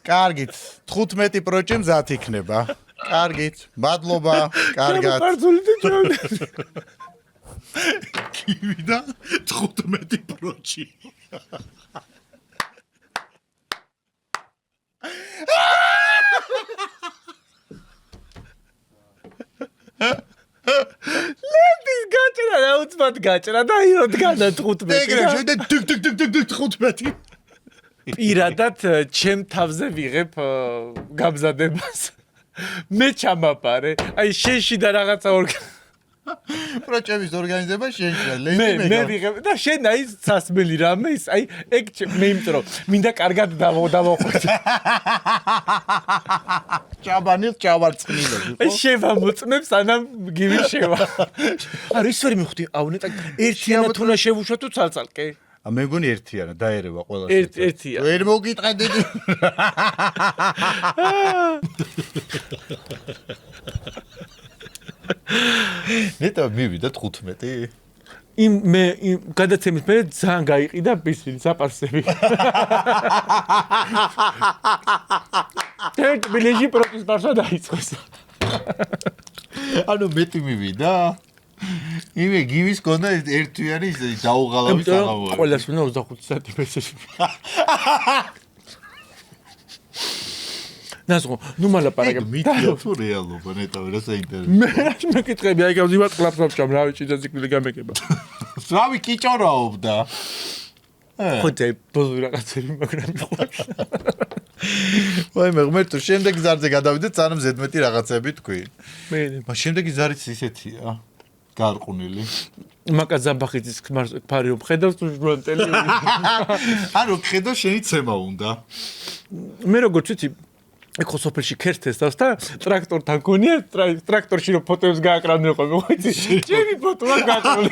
კარგით, 15 პროჭი მზად იქნება. კარგით, მადლობა, კარგად. გივი და 15 პროჭი. ლენტის გაჭრა რა უცბად გაჭრა და იროდ გადა 15. ეგრე შევიდე დიგ 15. პირადად ჩემ თავზე ვიღებ გამზადებას. მე ჩამაპარე. აი შენში და რაღაცა პროჭების ორგანიზება შენშია, მე ვიღებ და შენ აი სასმელი რამე ის აი ეგ მე იმიტომ მინდა კარგად დავახვეწე. ჭაბანილ ჭავარწყნილები. აი შევამოწმებს ანამ გივი შევა. არა ის ვერ მივხვდი აუნეტა ერთიანად თუნა შევუშვა თუ ცალცალკე. მე მგონი ერთიანა დაერევა ყველა ერთია. ვერ მოგიტყედით. ნეტა მივიდა 15. მე გადაცემის მე ძალიან გაიყიდა ბისილი საპარსები. თბილისში პროტესტი პარსა დაიწყეს. ანუ მეტი მივიდა. იმე გივის კონდა ერთვიანი ისე დაუღალავი საღამოა. ყველას უნდა 25 სანტიმეტრში. ნაზღო, ნუ მალაპარაკებ. მითია თუ რეალობა ნეტა რა საინტერესო. მე მეკითხები, აი გავზივარ კლაპს ვაფჭამ, რა ვიცი და ციკლი გამეკება. რავი კიჭორაობდა. ხოთე ბოლო რაღაცები მაგრამ მიყვარს. ვაი მე ღმერთო, შემდეგ ზარზე გადავიდეთ, სანამ ზედმეტი რაღაცები თქვი. მე შემდეგი ზარიც ისეთია. გარყვნილი. მაკა ზამბახიძის ფარი რომ ხედავს თუ ჟურნალტელი. ანუ ხედო შენი ცემა უნდა. მე როგორც ვიცი ეხო სოფელში ქერცეს დავს და ტრაქტორთან გონია ტრაქტორში რომ ფოტოებს გააკრავდნენ ხო მე ვიცი ჩემი ფოტოა გააკრული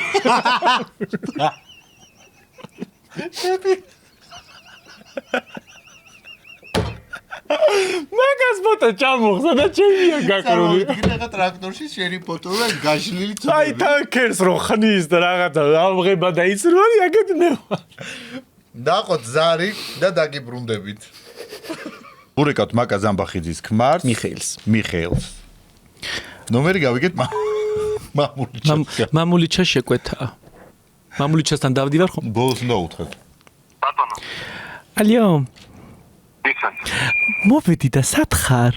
მაგას ფოტო ჩამოხსა და ჩემია გააკრული ეხა ტრაქტორში შენი ფოტოა გაშლილი ცოტა აი თანკერს რო ხნის და რაღაცა ამღება და იცრული აგეთ მე დაყოთ ზარი და დაგიბრუნდებით ურეკავთ მაკა ზამბახიძის ქმარს მიხეილს ნომერი გავიგეთ მამულიჩა შეკვეთა მამულიჩასთან დავდივარ ხო ბოლოს უნდა უთხრათ ალიო მოვედი და სათხარ.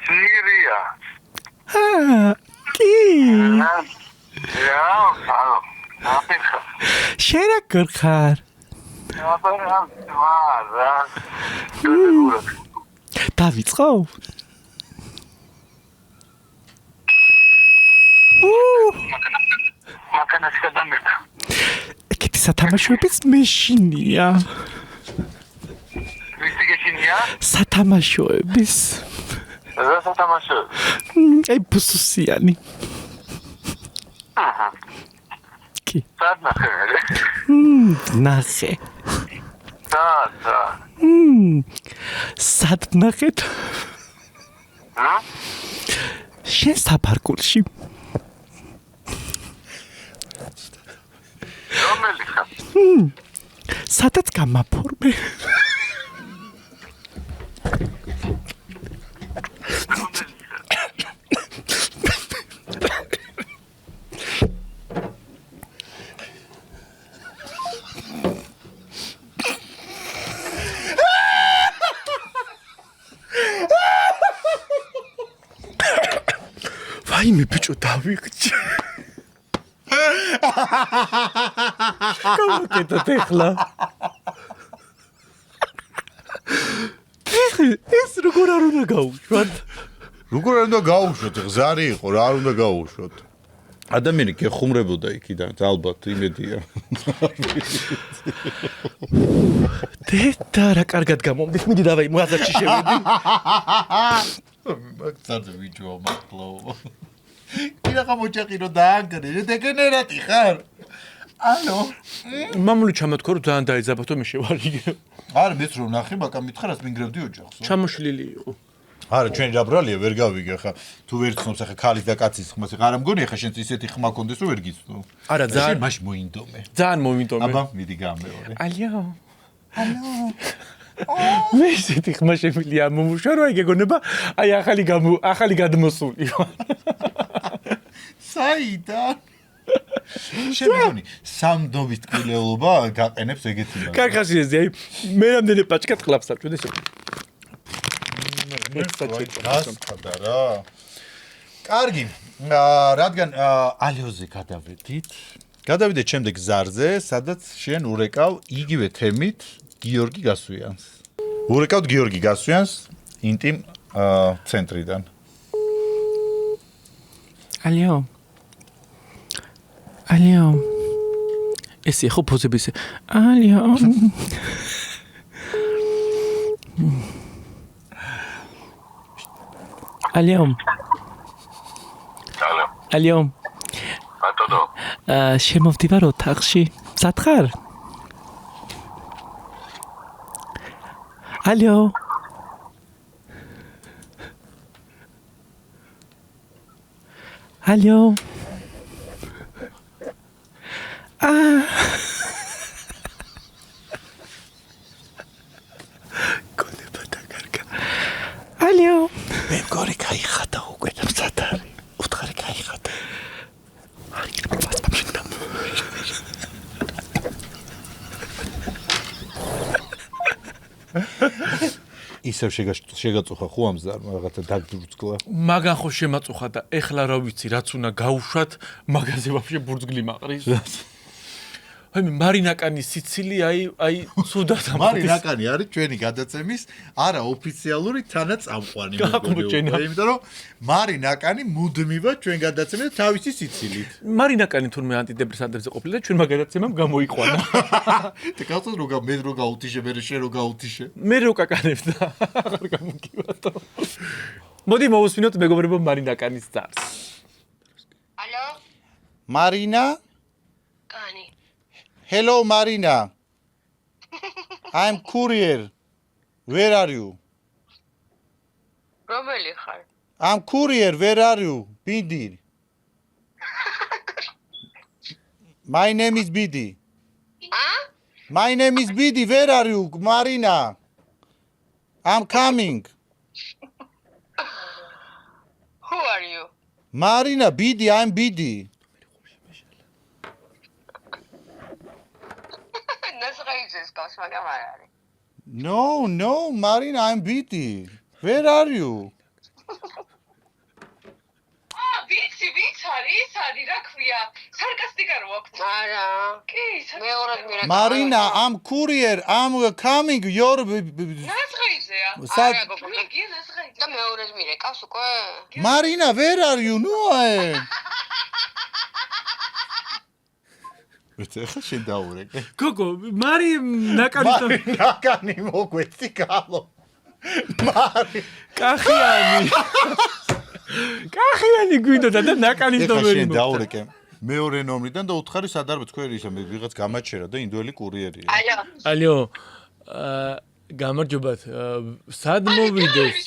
ციგრია. კი. ალო. აფიხა. შენ რა გქარ? დავიწყო? მაკანას გადამერდა. ეგეთი სათამაშოების მეშინია. ვისი გეშინია? სათამაშოების. რა სათამაშო? აი ბუსუსიანი. აჰა. კი. სად ნახე? ნახე. სად? სად ნახეთ? შენ საფარკულში. რომელი ხარ? სადაც გამაფორმე. ვაიმე ბიჭო დავიღჭი. გამოკეთოთ ეხლა. ეს როგორ არ უნდა გაუშვათ? როგორ არ უნდა გაუშვოთ? ზარი იყო რა არ უნდა გაუშვოთ? ადამიანი გეხუმრებოდა იქიდან ალბათ იმედია. დედა რა კარგად გამომდის. მიდი დავაი მაღაზიაში შევედი. მაგცადე ვიჯო მართლა. კიდე გამოჭაყირო დაანგრე, დეგენერატი ხარ? ალო? მამული ჩამოთქო რომ ძალიან დაიძაბათო მე შევარიგე. არა მეც რომ ნახე, მაგრამ მითხრა რას მინგრევდი ოჯახს. ჩამოშლილი იყო. არა ჩვენ ჯაბრალია ვერ გავიგე ხა. თუ ვერ ცნობს ახლა ქალის და კაცის ხმას, ხა არ მგონია ხა შენც ისეთი ხმა კონდეს რომ ვერ გიცნო. არა ძალიან მაშინ მოინდომე. ძალიან მოინდომე. აბა მიდი გამეორე. ალიო. ალო. მე ისეთი ხმა შემილია მომუშვა რომ აი გეგონება აი ახალი გადმოსული. საიდან? შემიგონი სამდობის ტკბილეულობა გაყენებს ეგეთი რა. კარგაშიეზე აი მე რამდენი პაჭკა ტყლავს საჭუდა ესე. გასწადა რა. კარგი. რადგან ალიოზე გადავიდეთ შემდეგ ზარზე, სადაც შენ ურეკავ იგივე თემით გიორგი გასვიანს. ურეკავთ გიორგი გასვიანს ინტიმ ცენტრიდან. ალიო. ალიო. ესე ხო პოზების. ალიო. ალიო. ალიო. ბატონო. შემოვდივარ ოთახში. სათხარ? ალიო. ალიო. გონება დაგარგა. ალიო. მე მგორი გაიხადა უკვე და მცადარი. უთხარი გაიხადა. აი, ვასპამშინდა. ისევ შეგაწუხა ხო ამზარ რაღაცა დაგდურცკლა. მაგან ხო შემაწუხა და ეხლა რა ვიცი რაც უნდა გაუშვათ, მაგაზე ვაფშე ბურძგლი მაყრის. აი მე მარინაკანის სიცილი აი ცუდად ამოდის. მარინაკანი არის ჩვენი გადაცემის არაოფიციალური თანაწამყვანი მეგობრებო. იმიტომ რომ მარინაკანი მუდმივად ჩვენ გადაცემს თავისი სიცილით. მარინაკანი თურმე ანტიდეპრესანტებზე ყოფილა და ჩვენ მაგადაცემამ გამოიყვანა. და კაცო მე რო გაუთიშე, მე შენ რო გაუთიშე. მე რო კაკანებდა. აღარ გამოგივატო. მოდი მოვუსმინოთ მეგობრებო მარინაკანის ძარს. ალო? მარინა? კანი. Hello Marina. I'm courier. Where are you? რომელი ხარ? I'm courier. Where are you? Bidi. My name is Bidi. My name is Bidi. Where are you, Marina? I'm coming. Who are you? Marina, Bidi. I'm Bidi. ხაიძეს გავს, მაგრამ არ არის. No, Marina, I'm busy. Where are you? ვიცი არის, რა ქვია? სარკასტიკა რო აქვს. არა. კი, მეორე მირეკა. Marina, I'm courier. I'm coming your ნასხაიზეა. არა, გოგო, გია ნასხაიზე. და მეორე მირეკავს უკვე? Marina, where are you? No. ეხლა შენ დაურეკე. გოგო, მარი ნაკანი მოგვეცი გალო. მარი კახიანი გვინდა და ნაკანის ნომერი მოხდა. შენ დაურეკე. მეორე ნომრიდან და უთხარი სად არის თქვენი ისა მე ვიღაც გამაჩერა და ინდოელი კურიერია. ალო. გამარჯობათ. სად მოვიდეს?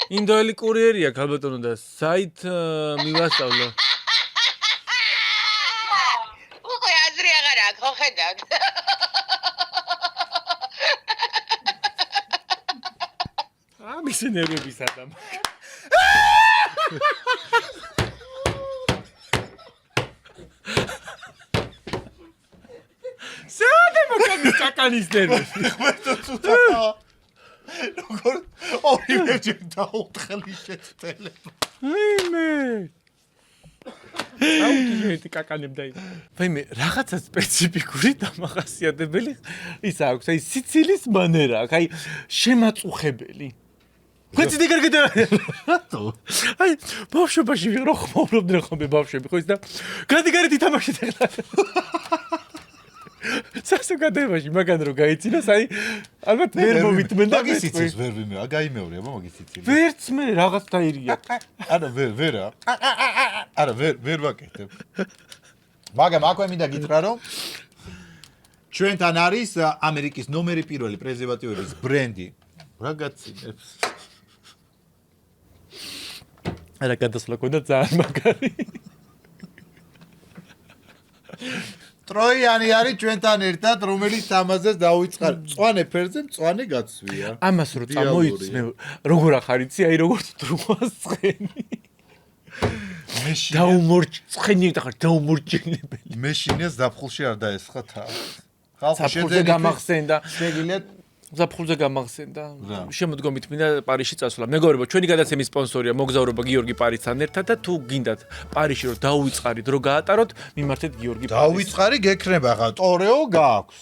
ინდოელი კურიერია ქალბატონო და საით მივასწავლო. უკვე აზრი აღარ აქვს, ხო ხედავთ? ამის ნერვების ადამ. საერთოდ მოკამის კაკანის ნერვები. როგორ ორივე ჯერ დაუთხელი შეთელება. აიმე. აუჩი კაკანებდა ის. ვაიმე, რაღაცა სპეციფიკური დამახასიათებელი ის აქვს, აი სიცილის მანერა, აი შემაწუხებელი. ხეცი დეგარგედა. რატო? აი ბავშვობაში ვიღრო ხმაურობდნენ ხოლმე ბავშვები, ხო ის და გადი-გადი თამაშით ახლა. სასუგადოებაში მაგან რო გაიცინოს, აი ალბათ ვერ მომიტმენ და მაგის სიცილს ვერ ვიმეორე, გაიმეორე აბა მაგის სიცილი. ვერც მე რაღაც დაირია. არა ვერა. არა ვერ ვაკეთებ. მაგრამ აკვე მინდა გითხრა რომ ჩვენთან არის ამერიკის ნომერი პირველი პრეზერვატივების ბრენდი. რა გაცინებს? არა გადასვლა ქონდა ძალიან მაგარი. ტროიანი არის ჩვენთან ერთად, რომელიც ამაზეს დაუიწყარ. მწვანე ფერზე მწვანე გაცვია. ამას რო წამოიცმე, როგორ ახარიცი, აი როგორ დროას ცხენი. დაუმორჩენი და ხარ დაუმორჩენებელი. მე შინეს ზაფხულში არ დაესხა თავს. ზაფხულზე გამახსენდა. შეგიძლიათ ზაფხულზე გამახსენდა. შემოდგომით მინდა პარიზში წასვლა. მეგობრებო, ჩვენი გადაცემის სპონსორია მოგზაურობა გიორგი პარისთან ერთად და თუ გინდათ პარიზში რომ დაუვიწყარით, რომ გაატაროთ, მიმართეთ გიორგი პარისს. დაუვიწყარი გექნება ხა, ტორეო გაქვს.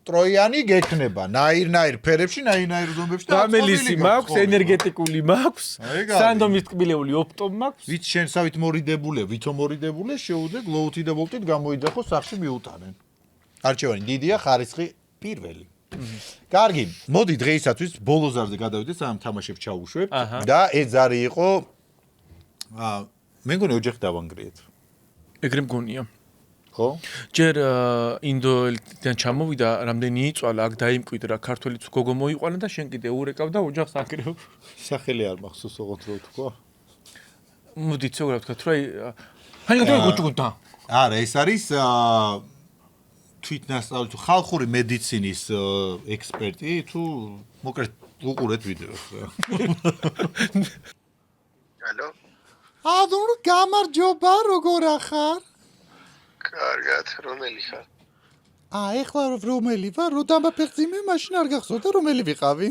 ტროიანი გექნება, ნაირ ფერებში, ნაირ ზომბებში და გამელისი მაქვს, ენერგეტიკული მაქვს, სანდომის ტკბილეული ოპტომ მაქვს. ვით შენსავით მორიდებულე, ვითო მორიდებულე, შეუდე გლოუთი და ვოლტით გამოიძახო სახში მიუტანენ. არჩევანი დიდია, ხარისხი პირველი. კარგი, მოდი დღეისათვის ბოლოზარზე გადავიდეთ, სამ თამაშებს ჩავუშვებ და ეს ზარი იყო მე მგონი ოჯახი დავანგრიეთ. ეგრე მგონია. ხო? ჯერ ინდოელიდან ჩამოვიდა, რამდენი იწვალა, აქ დაიმკვიდრა, ქართველიც გოგო მოიყვანა და შენ კიდე ურეკავ და ოჯახს აკრევ. სახელი არ მახსოვს ოღონდ რო თქვა. მოდი ცოგრა ვთქვა, თუ აი გუჭუდა. არა, ეს არის თვითნასწავლი თუ ხალხური მედიცინის ექსპერტი თუ მოკლედ უყურეთ ვიდეოს. ალო? ადურ გამარჯობა, როგორ ახარ? კარგად, რომელი ხარ? ეხლა რომელი ვარ? რო დამაფეხძიმე, მაშინ არ გახსოვდა რომელი ვიყავი.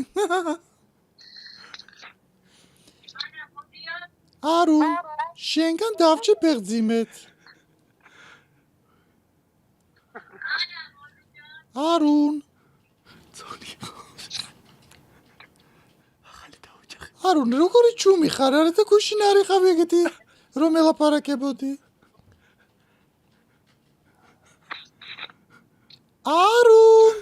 არო, შენგან დავჭი ფეხძიმეთ. არუნ არუნ როგორი ჩუმი ხარ არა და გუშინ არ იყავი ეგეთი რომ ელაპარაკებოდი არუნ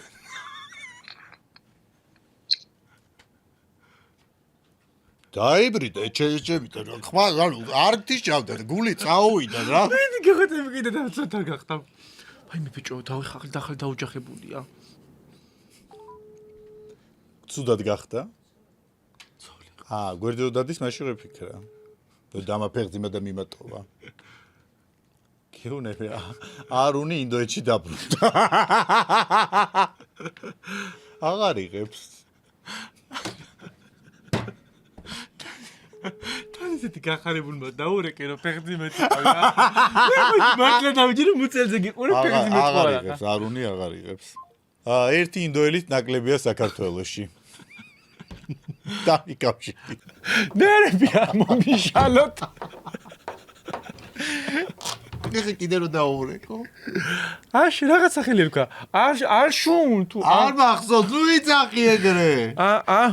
დაიბრიდა ეჩეჩებიდა რა ხმა არ გთიშავდა გული წაუვიდა რა მე გიხოთები კიდე და ცოტა გახტა აი მე ბიჭო დავიხახლ დაოჯახებულია. ცუდად გახდა? გვერდო დადის მაშინ ვერ ფიქრა. დამაფეხძიმა და მიმატოვა. გეუნები არუნი ინდოეთში დაბრუნდა. აღარ იღებს. ისეთი გახარებულმა დაურეკე რომ ფეხი მეტყვა. მართლა დავიჯი რომ მუცელზე გიყურე ფეხი მეტყვა. აღარ იღებს, არუნი აღარ იღებს. ერთი ინდოელით ნაკლებია საქართველოში. დამიკავშირდი. ნერები არ მომიშალოთ. ეხა კიდე რომ დაურეკო. აში რაღაც სახელი რქა. არშუნ თუ არ მახსოვს, ნუ იცახი ეგრე.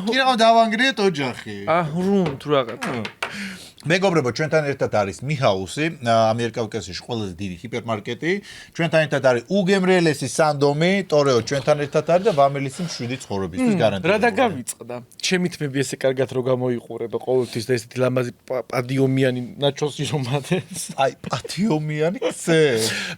კი რა დავანგრიეთ ოჯახი. რუნ თუ რაღაც. მეგობრებო, ჩვენთან ერთად არის მიჰაუსი, ამიერკავკასიაში ყველაზე დიდი ჰიპერმარკეტი. ჩვენთან ერთად არის უგემრიელესი სანდომი, ტორეო ჩვენთან ერთად არის და ვამელისი მშვიდი ცხოვრებისთვის გარანტია. რა დაგავიწყდა? ჩემი თმები ესე კარგად რო გამოიყურება ყოველთვის და ესეთი ლამაზი პადიომიანი ნაჩოსი რომ მადეს. აი, პადიომიანი ზე.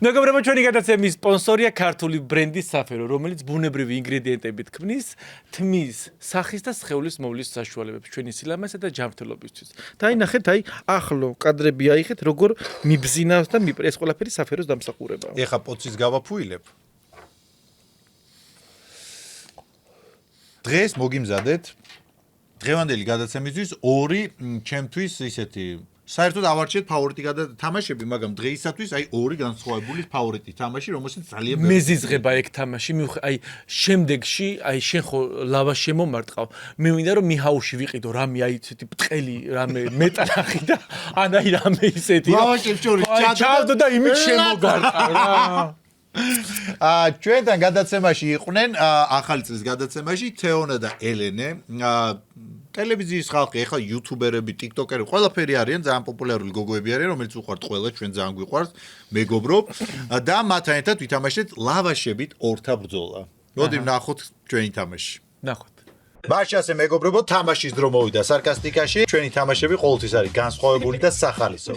მეგობრებო, ჩვენი გადაცემის სპონსორია ქართული ბრენდი საფერო, რომელიც ბუნებრივი ინგრედიენტებით ქმნის თმის, სახის და სხეულის მოვლის საშუალებებს ჩვენი სილამაზე და ჯანმრთელობისთვის. დაინახეთ აი ახლო კადრები აიღეთ როგორ მიბზინავს და ეს ყველაფერი საფეროს დამსახურებაა. ეხა პოცის გავაფუილებ. დღეს მოგიმზადეთ დღევანდელი გადაცემისთვის ორი ჩემთვის ისეთი საერთოდ ავარჩიეთ ფავორიტი თამაშები, მაგრამ დღეისათვის აი ორი განსხვავებული ფავორიტი თამაში, რომელშიც ძალიან მეზიზღება ეგ თამაში, აი შემდეგში, აი შენ ხო ლავას შემომარტყავ. მე მინდა რომ მიჰაუში ვიყიდო რამე აი ისეთი ბრტყელი, რამე მეტალახი და ანაი რამე ისეთი. ლავაშებს შორის ჩავდო და იმით შემოგარტყავ რა. ჩვენთან გადაცემაში იყვნენ ახალი წლის გადაცემაში თეონა და ელენე. ტელევიზიის ხალხი, ეხლა იუთუბერები, ტიკტოკერები, ყველაფერი არიან, ძალიან პოპულარული გოგოები არიან, რომელიც უყვართ ყველა, ჩვენ ძალიან გვიყვართ, მეგობრობ და მათთან ერთად ვითამაშეთ ლავაშებით ორთა ბრძოლა. მოდი ვნახოთ ჩვენი თამაში. ნახოთ. მაშასე მეგობრებო, თამაშის დრო მოვიდა სარკასტიკაში. ჩვენი თამაშები ყოველთვის არის განსხვავებული და სახალისო.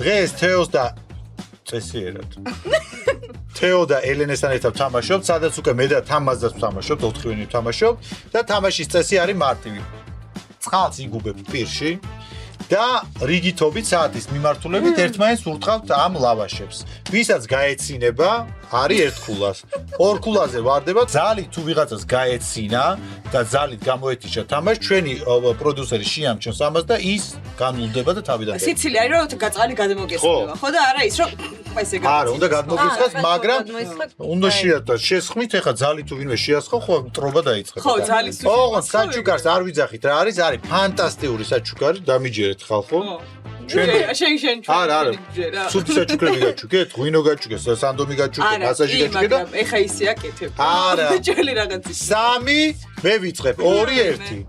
დღეს თეოს და წესიერად. თეო და ელენესთან ერთად ვთამაშობთ, სადაც უკვე მე და თამაზაც ვთამაშობთ, 4-ვენი ვთამაშობთ და თამაშის წესი არის მარტივი. წყალს იგუბებთ პირში და რიგითობით საათის მიმართულებით ერთმანეთს ურტყავთ ამ ლავაშებს. ვისაც გაეცინება, არის ერთ ქულას. ორ ქულაზე ვარდება, ძალით თუ ვიღაცას გაეცინა და ძალით გამოეთიშა თამაში, ჩვენი პროდიუსერი შეამჩნევს ამას და ის განულდება და თავიდან. სიცილი არის რომ გაწყალი გადმოგესხება, ხო და არა ის რომ ესე გაიწი. არა, უნდა გადმოგესხოს, მაგრამ უნდა შეატოს. შესხმით ეხა ძალით თუ ვინმე შეასხო, ხო მტრობა დაიწყება. ხო, ძალით თუ. ოღონდ საჩუქარს არ ვიძახით რა არის ფანტასტიკური საჩუქარი, დამიჯერეთ ხალხო. შენ არა სუფი საჩუქრები გაჩუქეთ, ღვინო გაჩუქეთ, სანდომი გაჩუქეთ, მასაჟი გაჩუქეთ და ეხა ისე აკეთებ. არა. ჯელი რაღაც ის. 3 მე ვიწყებ, 2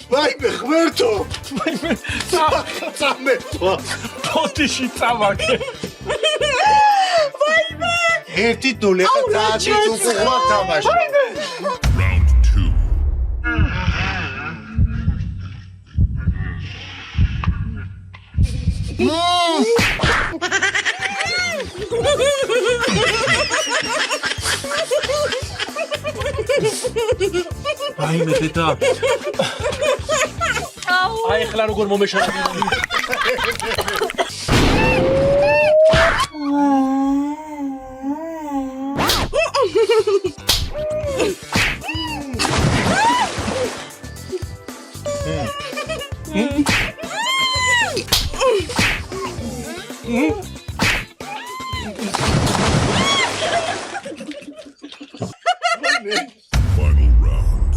ვაიმე ღმერთო ვაიმე წამეთო ფოტიში წავაგე ვაიმე 1-0 ეხა ძალიან უხوار თამაში რაიმე დედა. აი ახლა როგორ მომეშალა. Final round.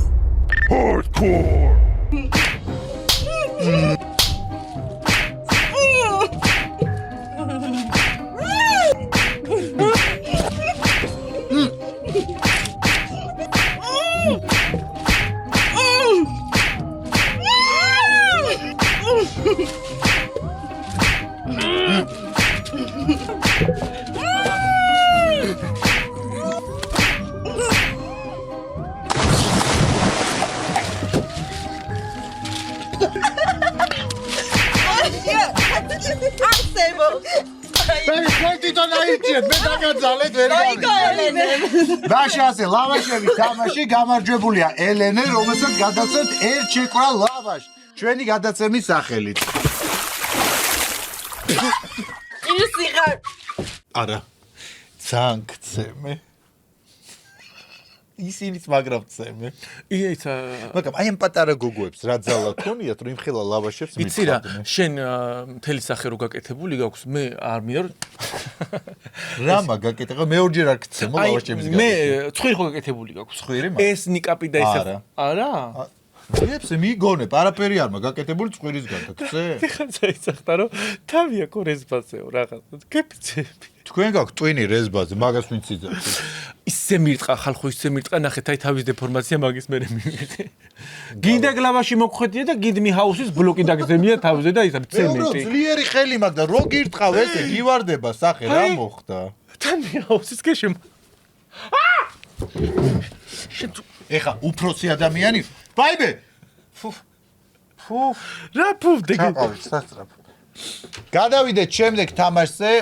Hardcore. ბაშასე ლავაშების თამაში გამარჯვებულია ელენე, რომელსაც გადაცემთ ერთ შეკვრა ლავაშ ჩვენი გადაცემის სახელით. ისიღარ. არა. ძანგცემე. ისინიც მაგრამ წემე. იეცა. მაგრამ აი ამ პატარა გოგოებს რა ძალა ქონიათ, რომ იმ ხელა ლავაშებს მithadდნენ. იცი რა, შენ მთელი სახე რო გაკეთებული გაქვს, მე არ მინდა რა მაგაკეთება, მე ორჯერ არ გცემო ლავაშების გაკეთება. მე ცხვირი ხო გაკეთებული გაქვს. ცხვირი? ეს ნიკაპი და ისე. არა? ძიებსე მიგონებ, არაფერი არ მაგაკეთებული ცხვირის გაკეთე. ხა წაიცახტა რომ თავი აქ რეზბაზეო რაღაც. გეფიცები. თქვენ გაქვთ ტვინი რეზბაზე, მაგას ვინც იძახს. ისე მირტყა ხალხო, ისე მირტყა, ნახეთ, აი თავის დეფორმაცია მაგის მერე მივიღე. გინდა გლავაში მოგხვედია და გიდმი ჰაუსის ბლოკი დაგზემია თავზე და ისა ცემენტი. ძლიერი ხელი მაგ და რო გირტყავ ესე გივარდება სახე, რა მოხდა? თამი ჰაუსის გეშემ. ეხა უფროსი ადამიანი ბაიბე რა ფუფ დეგი გადავიდეთ შემდეგ თამაშზე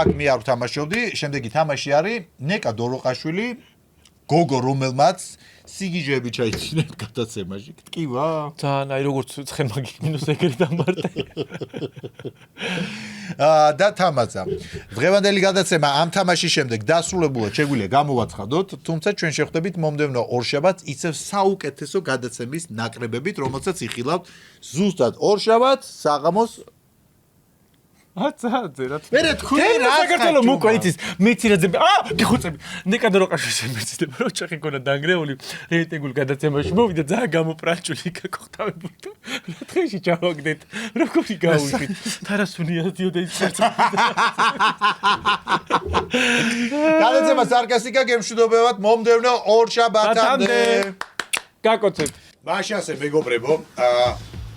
აქ მე არ ვთამაშობდი შემდეგი თამაში არის ნეკა დოროყაშვილი გოგო რომელმაც სიგიჟეები ჩაიჩინეთ გადაცემაში ტკივა თან აი როგორც ცხენმაგი მინუს ეგრე დამარტე და თამაცა დღევანდელი გადაცემა ამ თამაშის შემდეგ დასრულებულად შეგვიძლია გამოვაცხადოთ თუმცა ჩვენ შევხვდებით მომდევნო ორშაბათს ისევ საუკეთესო გადაცემის ნაკრებებით რომელსაც იხილავთ ზუსტად ორშაბათს საღამოს აცაძე რა მერე თქვენ რა საქართველოს მოყვა იცის მეცირაძე გიხუწები ნეკადოროყაშვის შემეცდება რომ ჩახი გონა დანგრეული რეიტინგულ გადაცემაში მოვიდა ძალიან გამოპრანჭული გახტავებული და რა დღეში ჩავაგდეთ როგორი გაუშვით თარასუნია დიოდა ის გადაცემა სარკასტიკა გემშვიდობებად მომდევნო ორშაბათამდე გაკოცეთ მაშინ ასე მეგობრებო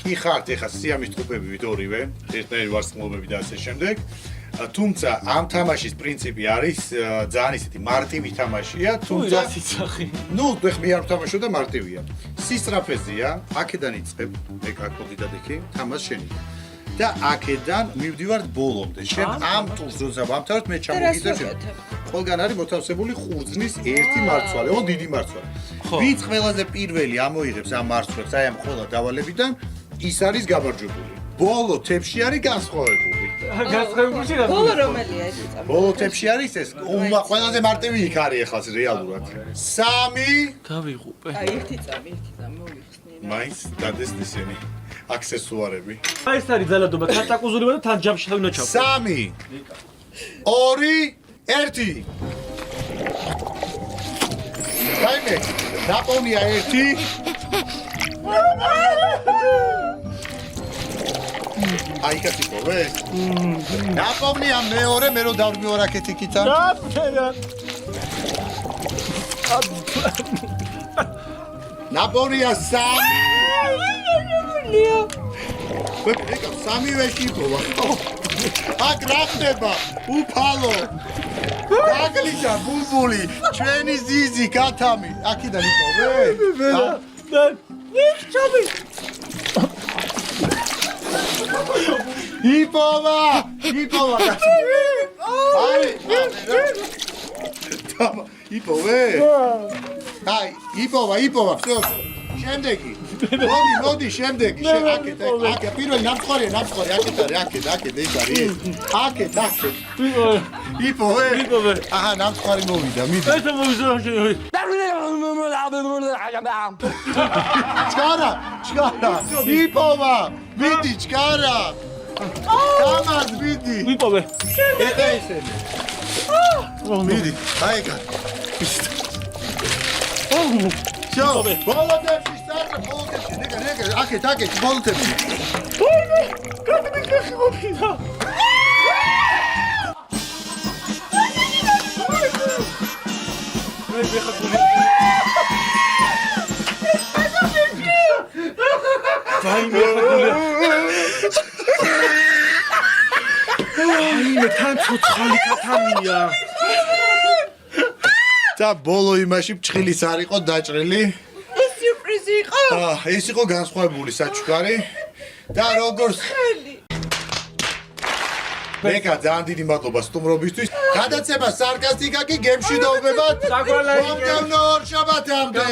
კი ხართ ეხა სიამის ჯგუფები ვიდორივე ერთნაირი ვარსკვლავები და ასე შემდეგ თუმცა ამ თამაშის პრინციპი არის ძალიან ისეთი მარტივი თამაშია თუმცა ნუ მე არ ვთამაშობ და მარტივია სისტრაფეზია აქედან იწყებ ეგ აქ მოდიდადექი თამას შენი და აქედან მივდივართ ბოლომდე შენ ამ ტურს როცა ვამთავრებ მე ჩამოგიდებ შენ ყველგან არის მოთავსებული ხურძნის ერთი მარცვალი ო დიდი მარცვალი ვინც ყველაზე პირველი ამოიღებს ამ მარცვლებს აი ამ ყველა დავალებიდან ის არის გამარჯვებული. ბოლო თებში არის განსხვავებული. განსხვავებული რა? ბოლო რომელია ეს? ბოლო თებში არის ეს ყველაზე მარტივი იქ არის ახლა რეალურად. 3 გავიღუპე. აი ერთი წამი მოვიხსნი. მაინც დადესტისენი აქსესუარები. აი ეს არის ძალადობა, თან წაკუზულება და თან ჯამში თავი ნოჩავ. 3 2 1 დაიმე დაპოვნია 1 აი კაციკოვე დაპოვნია მეორე მე რო დავრგიო რაკეტიკითან ნაპოვნია 3 ეკა 3 ვეშიკოვა აქ რა ხდება უფალო აგლიშა ბულბული ჩვენი ზიზი გათამი აქედან იკოვე და ჩობი იპოვა აი იპოვე აი იპოვა всё შემდეგი. მოდი, შემდეგი. აკეთ, პირველი ნამწყორია, აკეთ არის, აკეთ, ეს არის. აკეთ. იპოვე. აჰა, ნამწყორი მოვიდა, მიდი. ეს მოვიდა. ჩქარა. იპოვა. მიდი, ჩქარა. გამას, მიდი. იპოვე. ეხა ისინი. მიდი, აიგა. შო, ბოლოდებში სტარტა, ბოლოდებში, ნეგა, აკეთ, ბოლოდებში. კაფე მოფიდა. მე ხაგული. მე თან ცოცხალი კათამია. და ბოლო იმაში ფჭილის არ იყო დაჭრილი. ეს სიურპრიზი იყო? ეს იყო განსხვავებული საჩუქარი და როგორც მეკა ძალიან დიდი მადლობა სტუმრობისთვის. გადაცემა სარკასტიკა კი გემში დაუბრებათ. საგვალა მომდევნო ორ შაბათამდე.